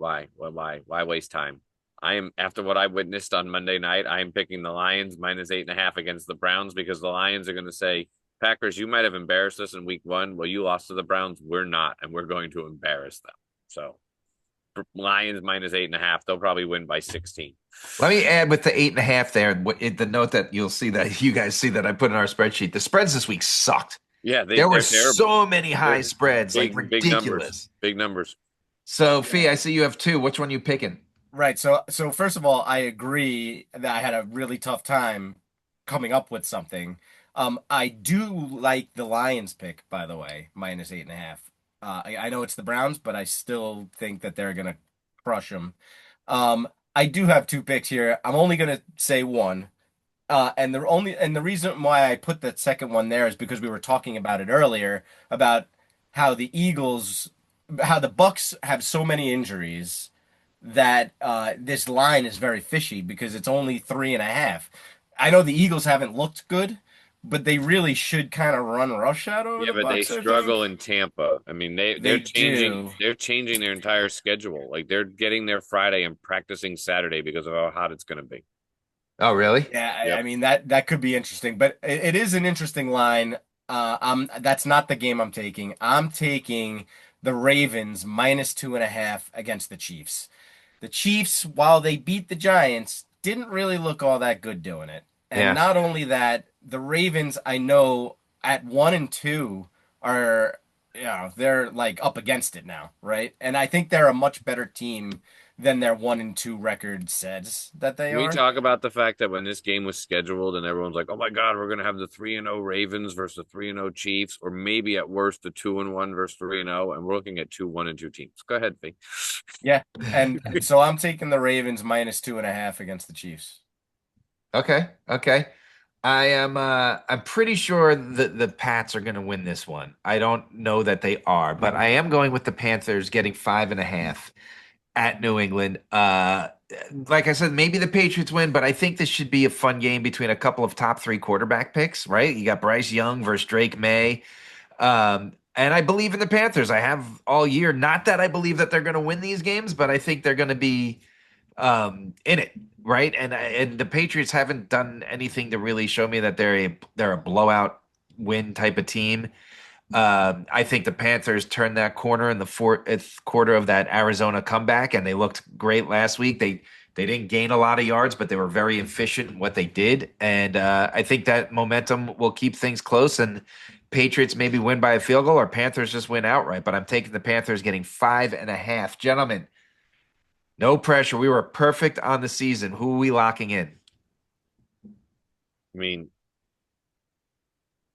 Speaker 2: waste time? I am after what I witnessed on Monday night. I am picking the Lions -8.5 against the Browns because the Lions are going to say, Packers, you might have embarrassed us in week 1. Well, you lost to the Browns. We're not, and we're going to embarrass them. So Lions -8.5. They'll probably win by 16.
Speaker 1: Let me add with the 8.5 there, the note that you'll see that you guys see that I put in our spreadsheet. The spreads this week sucked.
Speaker 2: Yeah,
Speaker 1: There were
Speaker 2: they're terrible.
Speaker 1: so many high
Speaker 2: They're
Speaker 1: spreads, like
Speaker 2: big numbers.
Speaker 1: ridiculous.
Speaker 2: Big numbers.
Speaker 1: So,
Speaker 3: Yeah.
Speaker 1: Fee, I see you have two. Which one you picking?
Speaker 3: Right. So first of all, I agree that I had a really tough time coming up with something. I do like the Lions pick, by the way, -8.5. I know it's the Browns, but I still think that they're gonna crush them. I do have two picks here. I'm only gonna say one. And the reason why I put that second one there is because we were talking about it earlier about how how the Bucks have so many injuries that this line is very fishy because it's only 3.5. I know the Eagles haven't looked good, but they really should kind of run roughshod over
Speaker 2: Yeah,
Speaker 3: the
Speaker 2: but they
Speaker 3: Bucks, I think.
Speaker 2: struggle in Tampa. I mean, they're
Speaker 3: They
Speaker 2: changing
Speaker 3: do.
Speaker 2: they're changing their entire schedule. Like they're getting there Friday and practicing Saturday because of how hot it's going to be.
Speaker 1: Oh, really?
Speaker 3: Yeah, I
Speaker 2: Yep.
Speaker 3: mean that could be interesting, but it is an interesting line. That's not the game I'm taking. I'm taking the Ravens -2.5 against the Chiefs. The Chiefs, while they beat the Giants, didn't really look all that good doing it. And
Speaker 1: Yeah.
Speaker 3: not only that, the Ravens, I know, at 1 and 2 are, they're like up against it now, right? And I think they're a much better team than their 1-2 record says that they
Speaker 2: Can we
Speaker 3: are.
Speaker 2: talk about the fact that when this game was scheduled and everyone's like, "Oh my God, we're gonna have the 3-0 Ravens versus the 3-0 Chiefs, or maybe at worst the 2-1 versus 3-0," and we're looking at two 1-2 teams. Go ahead, Fee.
Speaker 3: Yeah. And so I'm taking the Ravens -2.5 against the Chiefs.
Speaker 1: Okay, okay. I'm pretty sure that the Pats are going to win this one. I don't know that they are, but I am going with the Panthers getting 5.5 at New England. Like I said, maybe the Patriots win, but I think this should be a fun game between a couple of top three quarterback picks, right? You got Bryce Young versus Drake May. And I believe in the Panthers. I have all year. Not that I believe that they're going to win these games, but I think they're going to be in it, right? And the Patriots haven't done anything to really show me that they're a blowout win type of team. I think the Panthers turned that corner in the fourth quarter of that Arizona comeback, and they looked great last week. They didn't gain a lot of yards, but they were very efficient in what they did, and I think that momentum will keep things close. And Patriots maybe win by a field goal, or Panthers just win outright. But I'm taking the Panthers getting 5.5. Gentlemen, no pressure. We were perfect on the season. Who are we locking in?
Speaker 2: I mean,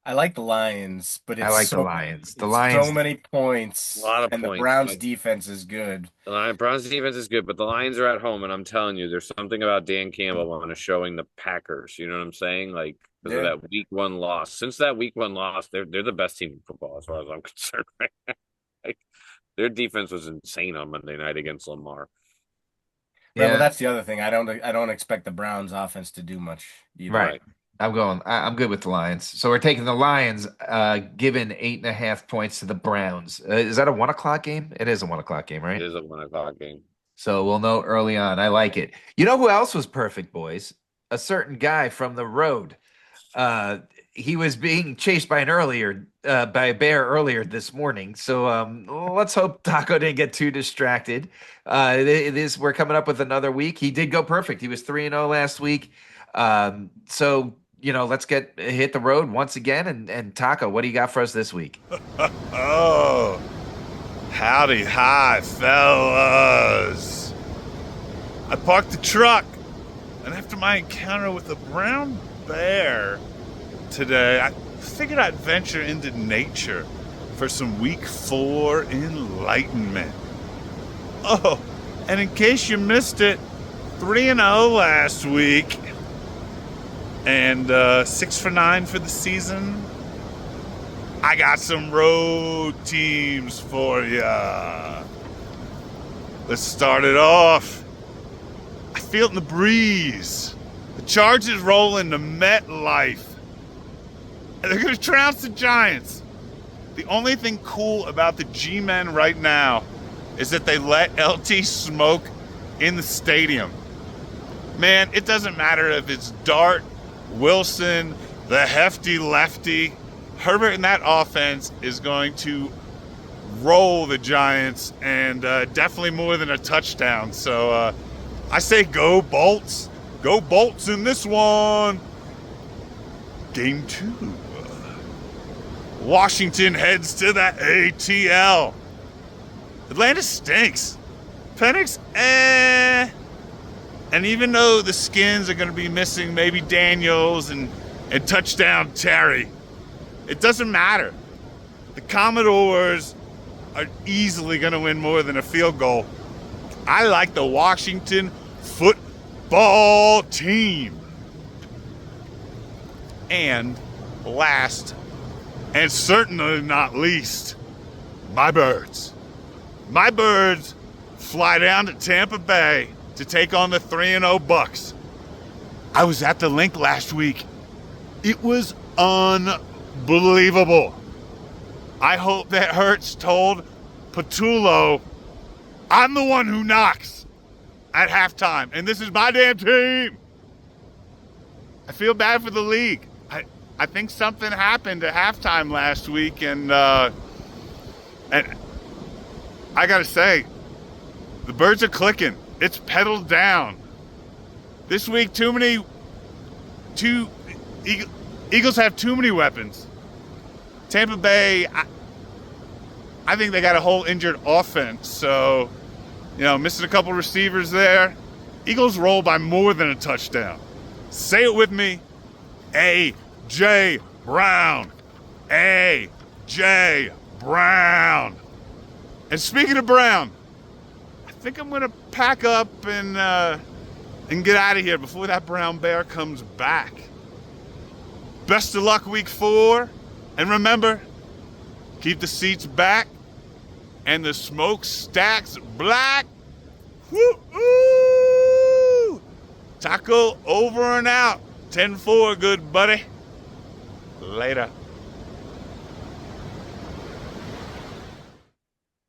Speaker 3: I like the Lions, but
Speaker 1: I like the Lions. The
Speaker 3: it's so
Speaker 1: Lions.
Speaker 3: many
Speaker 2: a
Speaker 3: points,
Speaker 2: lot of
Speaker 3: and the
Speaker 2: points.
Speaker 3: Browns
Speaker 2: Like,
Speaker 3: defense is good.
Speaker 2: the Browns defense is good, but the Lions are at home, and I'm telling you, there's something about Dan Campbell on a showing the Packers. You know what I'm saying? Like because of
Speaker 3: Yeah.
Speaker 2: that week 1 loss. Since that week 1 loss, they're the best team in football as far as I'm concerned. Right now. Like their defense was insane on Monday night against Lamar.
Speaker 3: Right, well,
Speaker 1: Yeah,
Speaker 3: that's the other thing. I don't expect the Browns offense to do much either.
Speaker 1: right.
Speaker 2: Right.
Speaker 1: I'm good with the Lions. So we're taking the Lions, given 8.5 points to the Browns. Is that a 1 o'clock game? It is a 1 o'clock game,
Speaker 2: It
Speaker 1: right?
Speaker 2: is a 1 o'clock game.
Speaker 1: So we'll know early on. I like it. You know who else was perfect, boys? A certain guy from the road. Uh, he was being chased by a bear earlier this morning. So let's hope Taco didn't get too distracted. We're coming up with another week. He did go perfect. He was 3-0 last week. So let's hit the road once again. And Taco, what do you got for us this week?
Speaker 4: Oh, howdy hi, fellas. I parked the truck, and after my encounter with a brown bear today, I figured I'd venture into nature for some week 4 enlightenment. Oh, and in case you missed it, 3-0 last week, and 6 for 9 for the season. I got some road teams for ya. Let's start it off. I feel it in the breeze. The Chargers roll into MetLife. And they're going to trounce the Giants. The only thing cool about the G-Men right now is that they let LT smoke in the stadium. Man, it doesn't matter if it's Dart, Wilson, the hefty lefty. Herbert in that offense is going to roll the Giants, and definitely more than a touchdown. So I say go Bolts. Go Bolts in this one. Game 2. Washington heads to the ATL. Atlanta stinks. Penix, And even though the Skins are going to be missing maybe Daniels and touchdown Terry, it doesn't matter. The Commodores are easily going to win more than a field goal. I like the Washington football team. And last, and certainly not least, my Birds. My Birds fly down to Tampa Bay to take on the 3-0 Bucks. I was at the link last week. It was unbelievable. I hope that Hurts told Patullo, I'm the one who knocks at halftime, and this is my damn team. I feel bad for the league. I think something happened at halftime last week, and I gotta say, the Birds are clicking. It's pedaled down. This week, Eagles have too many weapons. Tampa Bay, I think they got a whole injured offense, so missing a couple receivers there. Eagles roll by more than a touchdown. Say it with me. A.J. Brown. A.J. Brown. And speaking of Brown, I think I'm going to pack up and get out of here before that brown bear comes back. Best of luck week 4. And remember, keep the seats back and the smokestacks black. Woo-oo! Taco over and out. 10-4, good buddy. Later.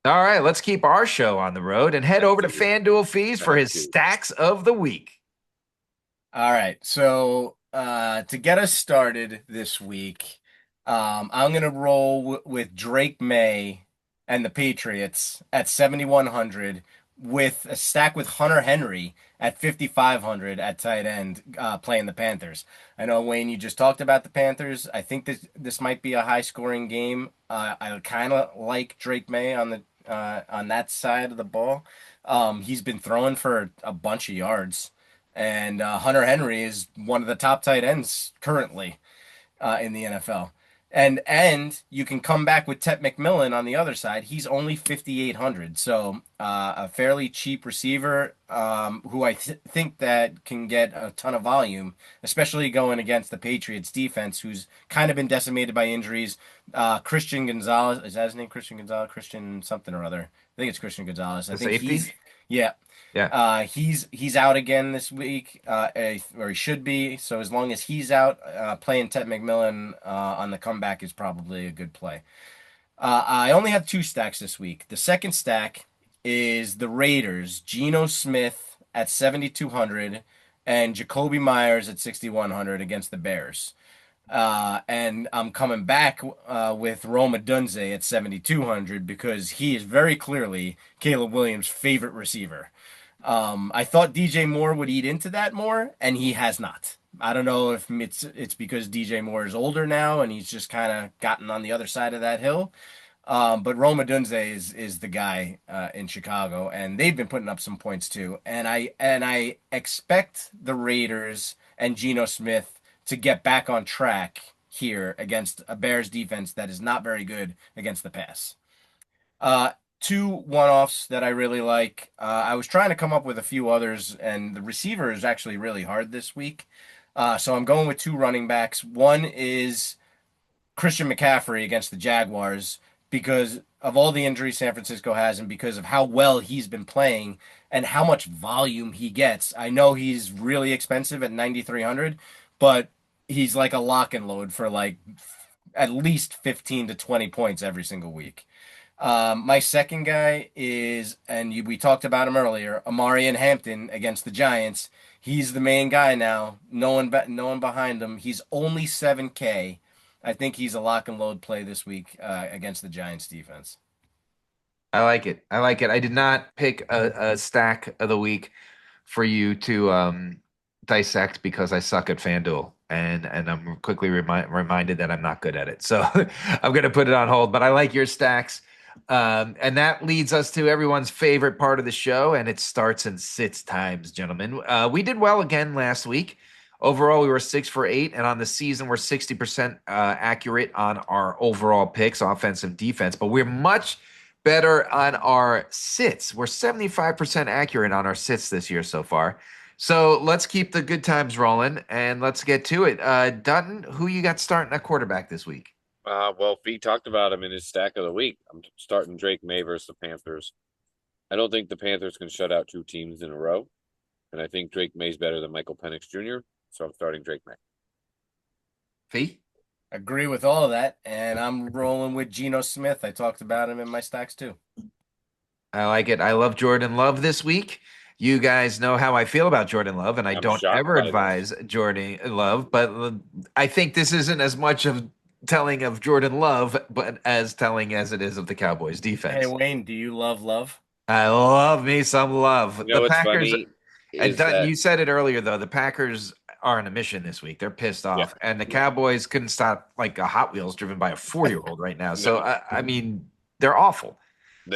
Speaker 1: All right, let's keep our show on the road and head over to Fanduel Fees for his stacks of the week.
Speaker 3: All right. So to get us started this week, I'm gonna roll with Drake May and the Patriots at 7,100, with a stack with Hunter Henry at 5,500 at tight end, playing the Panthers. I know, Wayne, you just talked about the Panthers. I think this might be a high scoring game. I kind of like Drake May on that side of the ball. He's been throwing for a bunch of yards. And Hunter Henry is one of the top tight ends currently in the NFL. And you can come back with Tet McMillan on the other side. He's only 5,800, so a fairly cheap receiver who I think that can get a ton of volume, especially going against the Patriots defense, who's kind of been decimated by injuries. Christian Gonzalez, is that his name? Christian Gonzalez, Christian something or other. I think it's Christian Gonzalez. I
Speaker 1: The
Speaker 3: think
Speaker 1: safety?
Speaker 3: yeah.
Speaker 1: Yeah.
Speaker 3: He's out again this week, or he should be. So as long as he's out, playing Ted McMillan on the comeback is probably a good play. I only have 2 stacks this week. The second stack is the Raiders, Geno Smith at 7,200 and Jacoby Myers at 6,100 against the Bears. And I'm coming back with Roma Dunze at 7,200 because he is very clearly Caleb Williams' favorite receiver. I thought DJ Moore would eat into that more, and he has not. I don't know if it's because DJ Moore is older now and he's just kind of gotten on the other side of that hill. But Roma Dunze is the guy in Chicago, and they've been putting up some points too. And I expect the Raiders and Geno Smith to get back on track here against a Bears defense that is not very good against the pass. Uh, 2 one-offs that I really like. I was trying to come up with a few others, and the receiver is actually really hard this week. So I'm going with 2 running backs. One is Christian McCaffrey against the Jaguars because of all the injuries San Francisco has and because of how well he's been playing and how much volume he gets. I know he's really expensive at 9,300, but he's like a lock and load for like at least 15 to 20 points every single week. My second guy is, and we talked about him earlier, Amari and Hampton against the Giants. He's the main guy now. No one behind him. He's only 7K. I think he's a lock and load play this week against the Giants defense.
Speaker 1: I like it. I like it. I did not pick a stack of the week for you to dissect because I suck at FanDuel, and I'm quickly reminded that I'm not good at it. So I'm going to put it on hold. But I like your stacks, and that leads us to everyone's favorite part of the show, and it starts and sits times, gentlemen. We did well again last week. Overall, we were 6 for 8, and on the season, we're 60% accurate on our overall picks, offense and defense. But we're much better on our sits. We're 75% accurate on our sits this year so far. So let's keep the good times rolling and let's get to it. Dutton, who you got starting at quarterback this week?
Speaker 2: Well, Fee talked about him in his stack of the week. I'm starting Drake May versus the Panthers. I don't think the Panthers can shut out 2 teams in a row. And I think Drake May's better than Michael Penix Jr., so I'm starting Drake May.
Speaker 1: Fee?
Speaker 3: Agree with all of that, and I'm rolling with Geno Smith. I talked about him in my stacks too.
Speaker 1: I like it. I love Jordan Love this week. You guys know how I feel about Jordan Love, and I
Speaker 2: I'm
Speaker 1: don't
Speaker 2: shocked
Speaker 1: ever
Speaker 2: by this.
Speaker 1: advise Jordan Love, but I think this isn't as much of telling of Jordan Love, but as telling as it is of the Cowboys defense.
Speaker 3: Hey, Wayne, do you love Love?
Speaker 1: I love me some love.
Speaker 2: You know
Speaker 1: The
Speaker 2: what's
Speaker 1: Packers,
Speaker 2: funny
Speaker 1: and
Speaker 2: is
Speaker 1: Dutton,
Speaker 2: that
Speaker 1: you said it earlier though, the Packers are on a mission this week. They're pissed
Speaker 2: Yeah,
Speaker 1: off, and the
Speaker 2: yeah.
Speaker 1: Cowboys couldn't stop like a Hot Wheels driven by a 4-year-old right now. So
Speaker 2: No,
Speaker 1: I mean, they're awful.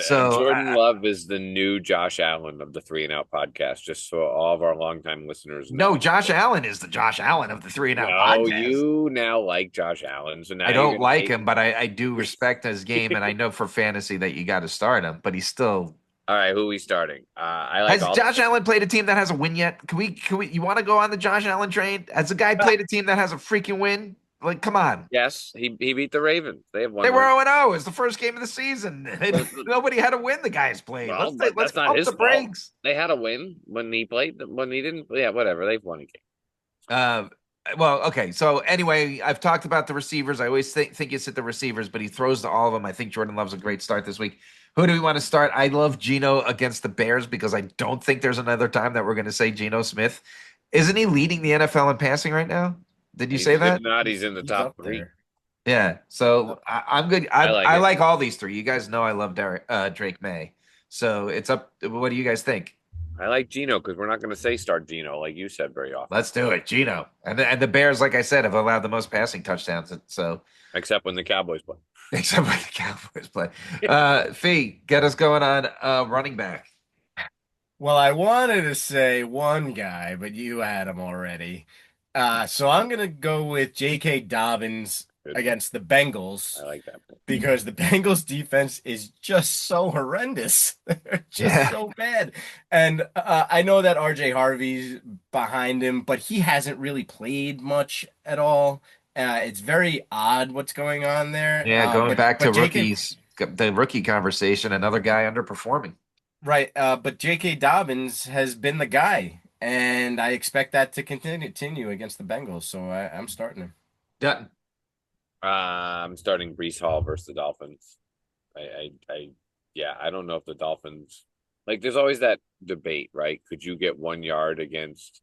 Speaker 1: So
Speaker 2: Jordan Love is the new Josh Allen of the Three and Out podcast. Just so all of our longtime listeners
Speaker 1: no,
Speaker 2: know.
Speaker 1: Josh Allen is the Josh Allen of the Three and Out
Speaker 2: No,
Speaker 1: podcast.
Speaker 2: you now like Josh Allen, so now
Speaker 1: I
Speaker 2: you're
Speaker 1: don't
Speaker 2: gonna
Speaker 1: like
Speaker 2: hate.
Speaker 1: him, but I do respect his game, and I know for fantasy that you got to start him. But he's still.
Speaker 2: All right, who are we starting? I like
Speaker 1: Has
Speaker 2: all.
Speaker 1: Josh Allen played a team that has a win yet? You want to go on the Josh Allen train? Has a guy played a team that has a freaking win? Like, come on.
Speaker 2: Yes, he beat the Ravens. They have
Speaker 1: They
Speaker 2: one
Speaker 1: were
Speaker 2: win.
Speaker 1: 0-0. It's the first game of the season. Nobody had a win the guys played.
Speaker 2: Well, but
Speaker 1: Let's
Speaker 2: that's not
Speaker 1: pump
Speaker 2: his
Speaker 1: the
Speaker 2: fault.
Speaker 1: brakes.
Speaker 2: They had a win when he played. When he didn't, yeah, whatever. They've won a game.
Speaker 1: Uh, well, okay. So anyway, I've talked about the receivers. I always think you sit the receivers, but he throws to all of them. I think Jordan Love's a great start this week. Who do we want to start? I love Geno against the Bears because I don't think there's another time that we're going to say Geno Smith. Isn't he leading the NFL in passing right now? Did you say
Speaker 2: If
Speaker 1: that?
Speaker 2: not, he's in the
Speaker 3: He's
Speaker 2: top
Speaker 3: up
Speaker 2: three.
Speaker 3: there.
Speaker 1: Yeah. So I'm good.
Speaker 2: I like
Speaker 1: I
Speaker 2: it.
Speaker 1: like all these three. You guys know I love Drake May. So it's up. What do you guys think?
Speaker 2: I like Geno because we're not going to say start Geno like you said very often,
Speaker 1: Let's do it, Geno. And the Bears, like I said, have allowed the most passing touchdowns. So
Speaker 2: except when the Cowboys play.
Speaker 1: except when the Cowboys play. Fee, get us going on running back.
Speaker 3: Well, I wanted to say one guy, but you had him already. So I'm gonna go with J.K. Dobbins
Speaker 2: Good.
Speaker 3: against the Bengals
Speaker 2: I like that.
Speaker 3: because the Bengals defense is just so horrendous. They're just
Speaker 1: Yeah.
Speaker 3: so bad. And I know that RJ Harvey's behind him, but he hasn't really played much at all. It's very odd what's going on there.
Speaker 1: Yeah, going back to
Speaker 3: but J.K.
Speaker 1: rookies, the rookie conversation, another guy underperforming.
Speaker 3: Right, but J.K. Dobbins has been the guy, and I expect that to continue against the Bengals. So I'm starting him.
Speaker 1: Dutton.
Speaker 2: I'm starting Brees Hall versus the Dolphins. Yeah, I don't know if the Dolphins like. There's always that debate, right? Could you get 1 yard against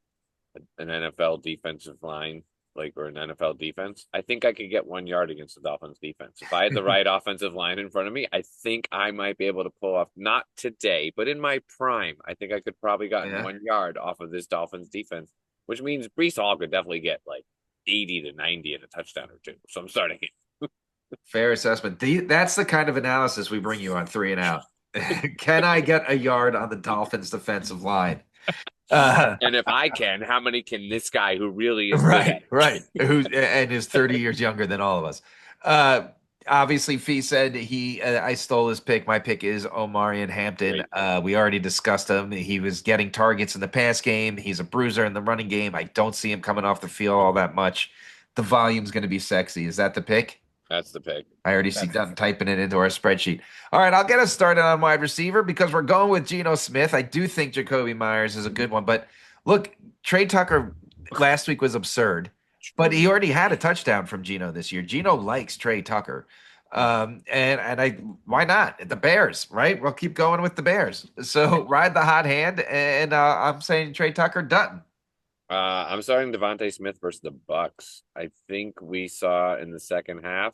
Speaker 2: an NFL defensive line, like or an NFL defense? I think I could get 1 yard against the Dolphins defense if I had the right offensive line in front of me. I think I might be able to pull off not today, but in my prime. I think I could probably gotten 1 yard off of this Dolphins defense, which means Brees Hall could definitely get like 80 to 90 and a touchdown or two. So I'm starting it.
Speaker 1: Fair assessment. That's the kind of analysis we bring you on Three and Out. Can I get a yard on the Dolphins defensive line?
Speaker 2: And if I can, how many can this guy who really is
Speaker 1: right, who and is 30 years younger than all of us. Obviously, Fee said I stole his pick. My pick is Omarion Hampton. We already discussed him. He was getting targets in the pass game. He's a bruiser in the running game. I don't see him coming off the field all that much. The volume's going to be sexy. Is that the pick?
Speaker 2: That's the pick.
Speaker 1: I already see Dutton typing it into our spreadsheet. All right, I'll get us started on wide receiver because we're going with Geno Smith. I do think Jacoby Myers is a good one. But look, Trey Tucker last week was absurd, but he already had a touchdown from Geno this year. Geno likes Trey Tucker. Why not? The Bears, right? We'll keep going with the Bears. So ride the hot hand, and I'm saying Trey Tucker, Dutton.
Speaker 2: I'm starting Devontae Smith versus the Bucks. I think we saw in the second half,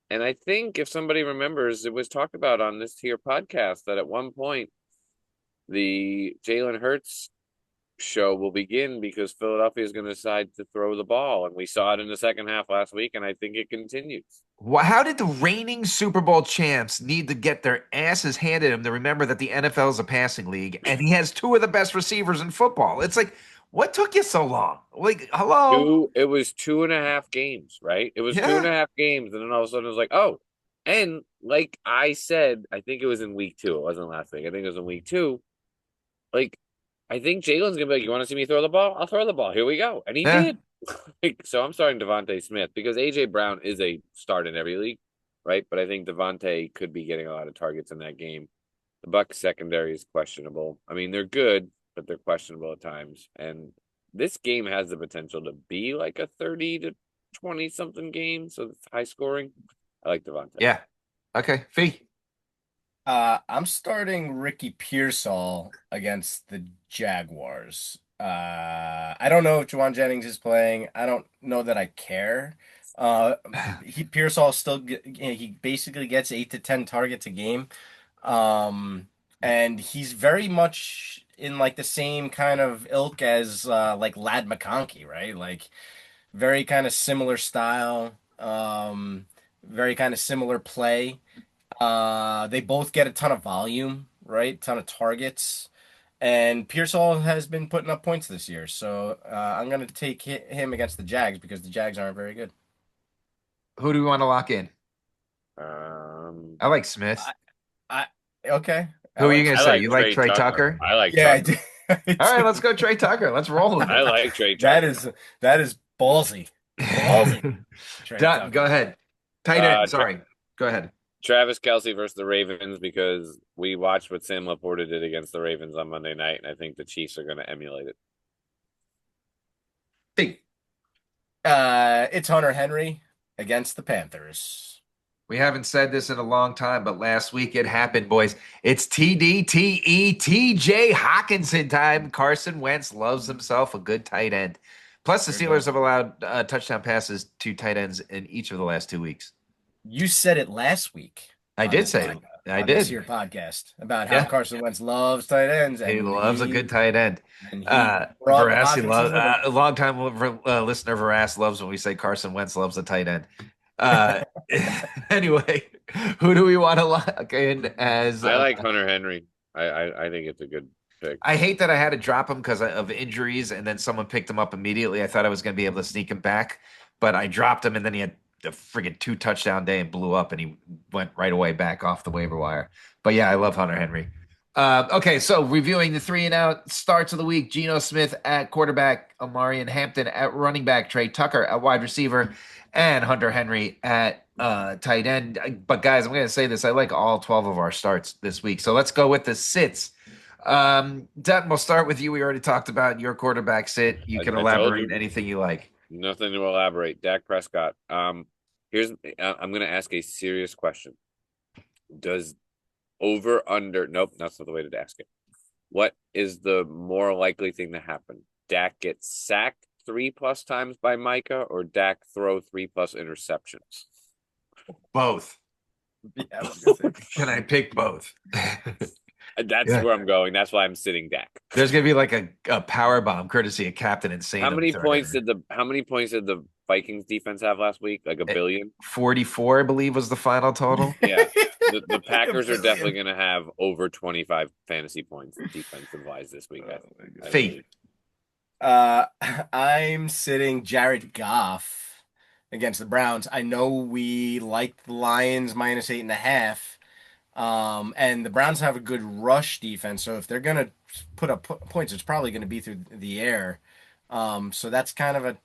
Speaker 2: and I think if somebody remembers, it was talked about on this here podcast that at one point the Jalen Hurts show will begin because Philadelphia is going to decide to throw the ball, and we saw it in the second half last week, and I think it continues.
Speaker 1: How did the reigning Super Bowl champs need to get their asses handed to them to remember that the NFL is a passing league and he has two of the best receivers in football? It's like, what took you so long? Like, hello?
Speaker 2: It was 2.5 games, right? It was 2.5 games, and then all of a sudden it was like, oh, and like I said, I think it was in week 2. It wasn't last week. I think it was in week 2. Like, I think Jalen's gonna be like, you want to see me throw the ball? I'll throw the ball. Here we go, and he did. So I'm starting Devontae Smith because AJ Brown is a start in every league, right? But I think Devontae could be getting a lot of targets in that game. The Bucs secondary is questionable. I mean, they're good, but they're questionable at times. And this game has the potential to be like a 30 to 20 something game. So it's high scoring. I like Devontae.
Speaker 1: Yeah. Okay. Fee.
Speaker 3: I'm starting Ricky Pearsall against the Jaguars. I don't know if Juwan Jennings is playing. I don't know that I care. Pearsall still he basically gets 8 to 10 targets a game. And he's very much in like the same kind of ilk as like Lad McConkey, right? Like very kind of similar style, very kind of similar play. They both get a ton of volume, right? Ton of targets. And Pearsall has been putting up points this year, so I'm going to take him against the Jags because the Jags aren't very good.
Speaker 1: Who do we want to lock in?
Speaker 2: Um,
Speaker 1: I like Smith.
Speaker 3: I okay. I
Speaker 1: Who are you
Speaker 3: like
Speaker 1: going to
Speaker 2: I
Speaker 1: say?
Speaker 2: like
Speaker 1: You like
Speaker 2: Trey
Speaker 1: Trey
Speaker 2: Tucker.
Speaker 1: Tucker?
Speaker 2: I like
Speaker 3: yeah, I
Speaker 2: Tucker.
Speaker 3: do. I
Speaker 1: All right,
Speaker 3: do.
Speaker 1: let's go Trey Tucker. Let's roll with
Speaker 2: I
Speaker 1: it.
Speaker 2: like Trey
Speaker 3: That
Speaker 2: Tucker.
Speaker 3: is ballsy. Ballsy. Trey
Speaker 1: Dutton, go
Speaker 3: Tucker.
Speaker 1: ahead. Tight
Speaker 2: Uh,
Speaker 1: end,
Speaker 2: Tra-
Speaker 1: sorry. Go ahead.
Speaker 2: Travis Kelsey versus the Ravens because we watched what Sam Laporta did against the Ravens on Monday night, and I think the Chiefs are going to emulate it.
Speaker 1: Hey,
Speaker 3: It's Hunter Henry against the Panthers.
Speaker 1: we haven't said this in a long time, but last week it happened, boys. It's TJ Hawkinson time. Carson Wentz loves himself a good tight end. Plus, the
Speaker 3: Sure
Speaker 1: Steelers
Speaker 3: does.
Speaker 1: have allowed touchdown passes to tight ends in each of the last 2 weeks.
Speaker 3: You said it last week
Speaker 1: I
Speaker 3: on
Speaker 1: did
Speaker 3: this
Speaker 1: say it. I
Speaker 3: on this
Speaker 1: did.
Speaker 3: here podcast about how
Speaker 1: Yeah.
Speaker 3: Carson Wentz loves tight ends,
Speaker 1: He loves a good tight end.
Speaker 3: and he brought
Speaker 1: Verassi loves
Speaker 3: Hawkinson with him.
Speaker 1: a long time listener. Verass loves when we say Carson Wentz loves a tight end. Uh, anyway, who do we want to lock in as?
Speaker 2: I like Hunter Henry. I think it's a good pick.
Speaker 1: I hate that I had to drop him because of injuries, and then someone picked him up immediately. I thought I was going to be able to sneak him back, but I dropped him, and then he had a friggin' 2 touchdown day and blew up, and he went right away back off the waiver wire. But yeah, I love Hunter Henry. Okay, so reviewing the 3-and-out starts of the week: Geno Smith at quarterback, Amari and Hampton at running back, Trey Tucker at wide receiver, and Hunter Henry at tight end. But guys, I'm going to say this: I like all 12 of our starts this week. So let's go with the sits. Dutton, we'll start with you. We already talked about your quarterback sit. You can
Speaker 2: I told
Speaker 1: elaborate
Speaker 2: you.
Speaker 1: anything you like.
Speaker 2: Nothing to elaborate. Dak Prescott. Here's I'm going to ask a serious question. Does over under? Nope, that's not the way to ask it. What is the more likely thing to happen? Dak gets sacked 3+ times by Micah, or Dak throw 3+ interceptions?
Speaker 1: Both.
Speaker 3: Yeah, I was gonna say.
Speaker 1: Can I pick both?
Speaker 2: That's
Speaker 1: Yeah.
Speaker 2: where I'm going. That's why I'm sitting Dak.
Speaker 1: There's gonna be like a power bomb courtesy of Captain Insane.
Speaker 2: How many points did the Vikings defense have last week? Like a billion?
Speaker 1: 44, I believe, was the final total.
Speaker 2: Yeah. The
Speaker 3: Like a
Speaker 2: Packers are
Speaker 3: billion.
Speaker 2: definitely going to have over 25 fantasy points defensive wise this week. I
Speaker 1: Fate.
Speaker 3: I'm sitting Jared Goff against the Browns. I know we like the Lions -8.5. And the Browns have a good rush defense, so if they're gonna put up points, it's probably gonna be through the air. So that's kind of a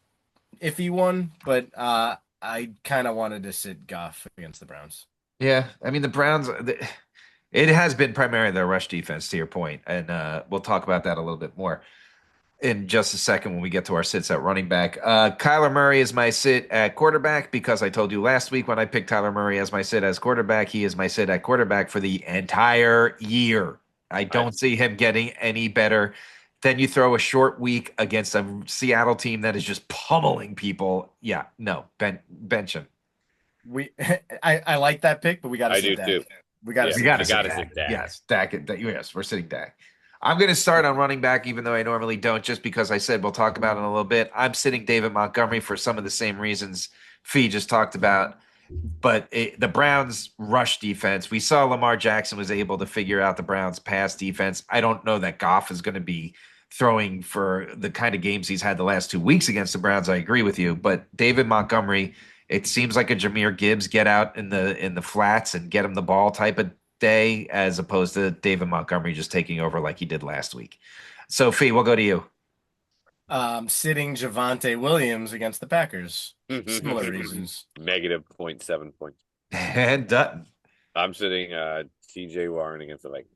Speaker 3: iffy one, but I kind of wanted to sit Goff against the Browns.
Speaker 1: Yeah, I mean the Browns. It has been primarily their rush defense, to your point, and we'll talk about that a little bit more in just a second when we get to our sits at running back. Kyler Murray is my sit at quarterback because I told you last week when I picked Kyler Murray as my sit as quarterback, he is my sit at quarterback for the entire year. I don't see him getting any better. Then you throw a short week against a Seattle team that is just pummeling people. Yeah, no, bench him.
Speaker 3: We I like that pick, but we got to
Speaker 2: I
Speaker 3: sit
Speaker 2: do
Speaker 3: Dak.
Speaker 2: too.
Speaker 3: We got to
Speaker 2: Yeah,
Speaker 3: sit
Speaker 1: We got to
Speaker 2: I
Speaker 3: Dak.
Speaker 2: gotta sit Dak.
Speaker 1: Yes, Dak. Yes, we're sitting Dak. I'm going to start on running back, even though I normally don't, just because I said we'll talk about it in a little bit. I'm sitting David Montgomery for some of the same reasons Fee just talked about. But the Browns' rush defense, we saw Lamar Jackson was able to figure out the Browns' pass defense. I don't know that Goff is going to be throwing for the kind of games he's had the last 2 weeks against the Browns. I agree with you, but David Montgomery, it seems like a Jahmyr Gibbs get out in the flats and get him the ball type of day, as opposed to David Montgomery just taking over like he did last week. So, Fee, we'll go to you.
Speaker 3: Sitting Javante Williams against the Packers. Similar reasons.
Speaker 2: -0.7 points.
Speaker 1: And Dutton.
Speaker 2: I'm sitting TJ Warren against the Vikings.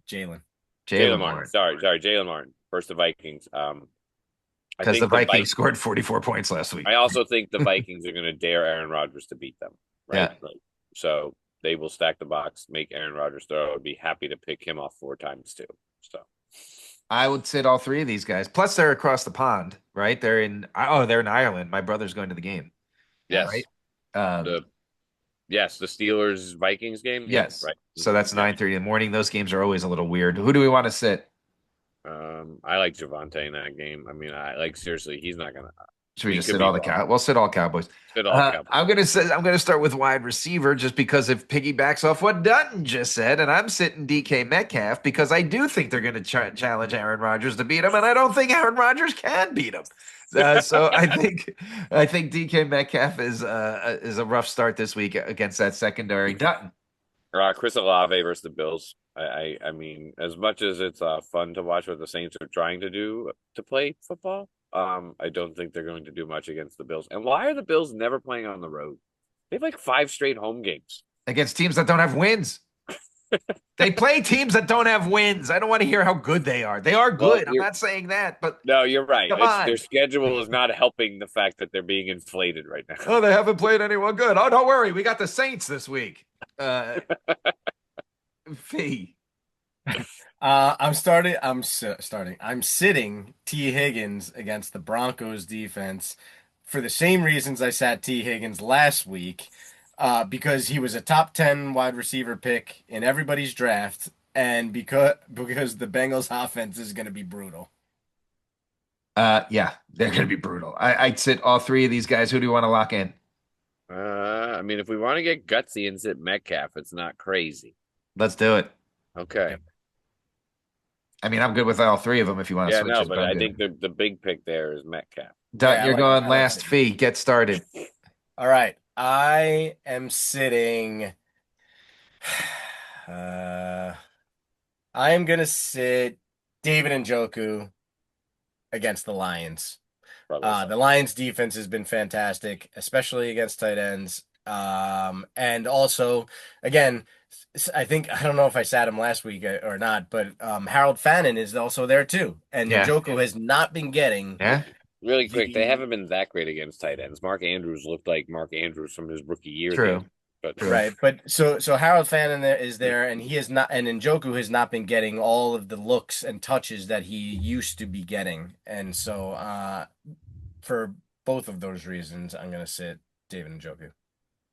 Speaker 3: Jalen.
Speaker 2: Jalen Martin. Sorry, Jalen Martin. First the Vikings. I
Speaker 1: Because
Speaker 2: think
Speaker 1: the Vikings scored 44 points last week.
Speaker 2: I also think the Vikings are going to dare Aaron Rodgers to beat them. Right.
Speaker 1: Yeah.
Speaker 2: Like, so they will stack the box, make Aaron Rodgers throw. I would be happy to pick him off 4 times too. So
Speaker 1: I would sit all 3 of these guys. Plus, they're across the pond, right? They're in Ireland. My brother's going to the game.
Speaker 2: yes,
Speaker 1: Right?
Speaker 2: the Steelers Vikings game.
Speaker 1: Yes.
Speaker 2: Right.
Speaker 1: So that's 9:30 in the morning. Those games are always a little weird. Who do we want to sit?
Speaker 2: I like Javante in that game. I mean, I like seriously, he's not gonna.
Speaker 1: Should we
Speaker 2: He
Speaker 1: just
Speaker 2: could
Speaker 1: sit
Speaker 2: be
Speaker 1: all the
Speaker 2: wrong.
Speaker 1: We'll sit all Cowboys.
Speaker 2: Fit all Cowboys.
Speaker 1: I'm gonna start with wide receiver just because it piggybacks off what Dutton just said, and I'm sitting DK Metcalf because I do think they're going to challenge Aaron Rodgers to beat him, and I don't think Aaron Rodgers can beat him. So I think DK Metcalf is a rough start this week against that secondary. Dutton.
Speaker 2: Chris Olave versus the Bills. I mean, as much as it's fun to watch what the Saints are trying to do to play football, I don't think they're going to do much against the Bills. And why are the Bills never playing on the road? They have like 5 straight home games
Speaker 1: Against teams that don't have wins. They play teams that don't have wins. I don't want to hear how good they are. They are good. I'm not saying that, but
Speaker 2: no, you're right.
Speaker 1: come on.
Speaker 2: Their schedule is not helping the fact that they're being inflated right now.
Speaker 1: Oh, they haven't played anyone good. Oh, don't worry. We got the Saints this week. Fee.
Speaker 3: I'm starting. I'm sitting T. Higgins against the Broncos defense for the same reasons I sat T. Higgins last week, because he was a top 10 wide receiver pick in everybody's draft, and because the Bengals offense is going to be brutal.
Speaker 1: Yeah, they're going to be brutal. I'd sit all three of these guys. Who do you want to lock in?
Speaker 2: I mean, if we want to get gutsy and sit Metcalf, it's not crazy.
Speaker 1: Let's do it.
Speaker 2: Okay.
Speaker 1: I mean, I'm good with all three of them if you want to
Speaker 2: Yeah,
Speaker 1: switch
Speaker 2: no,
Speaker 1: it,
Speaker 2: but
Speaker 1: I'm
Speaker 2: I
Speaker 1: good.
Speaker 2: think the big pick there is Metcalf.
Speaker 1: Dutton,
Speaker 3: Yeah,
Speaker 1: you're
Speaker 3: I
Speaker 1: going
Speaker 3: like
Speaker 1: last.
Speaker 3: it.
Speaker 1: Fee, get started.
Speaker 3: All right, I am sitting. I am gonna sit David Njoku against the Lions. The Lions defense has been fantastic, especially against tight ends. And also, again, I don't know if I sat him last week or not, but Harold Fannin is also there too. And
Speaker 1: Yeah.
Speaker 3: Njoku has not been getting.
Speaker 1: Yeah.
Speaker 2: Really quick, they haven't been that great against tight ends. Mark Andrews looked like Mark Andrews from his rookie year.
Speaker 1: True.
Speaker 2: But
Speaker 3: Right, but so Harold Fannin is there, and he is not, and Njoku has not been getting all of the looks and touches that he used to be getting, and so for both of those reasons, I'm gonna sit David Njoku.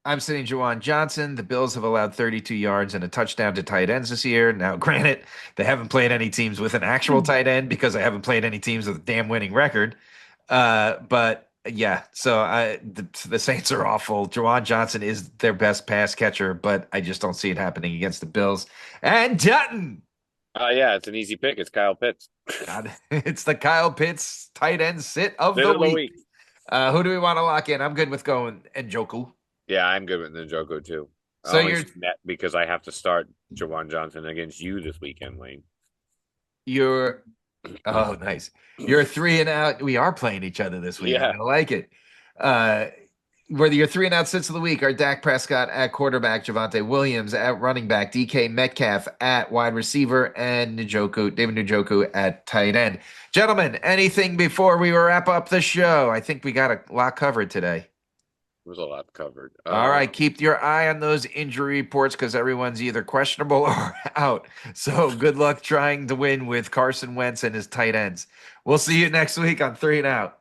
Speaker 1: I'm sitting Juwan Johnson. The Bills have allowed 32 yards and a touchdown to tight ends this year. Now, granted, they haven't played any teams with an actual tight end because they haven't played any teams with a damn winning record. But yeah, so the Saints are awful. Juwan Johnson is their best pass catcher, but I just don't see it happening against the Bills. And Dutton.
Speaker 2: yeah, it's an easy pick. It's Kyle Pitts.
Speaker 1: God, it's the Kyle Pitts tight end sit of
Speaker 2: Sit
Speaker 1: the
Speaker 2: of the
Speaker 1: week. Who do we want to lock in? I'm good with going Njoku.
Speaker 2: Yeah, I'm good with Njoku too.
Speaker 1: So
Speaker 2: you're net because I have to start Juwan Johnson against you this weekend, Wayne.
Speaker 1: Oh, nice. You're 3 and out. We are playing each other this week.
Speaker 2: Yeah.
Speaker 1: I like it. Whether you're 3 and out sits of the week are Dak Prescott at quarterback, Javonte Williams at running back, DK Metcalf at wide receiver, and David Njoku at tight end. Gentlemen, anything before we wrap up the show? I think we got a lot covered today.
Speaker 2: There was a lot covered.
Speaker 1: All right, keep your eye on those injury reports because everyone's either questionable or out. So good luck trying to win with Carson Wentz and his tight ends. We'll see you next week on 3 and Out.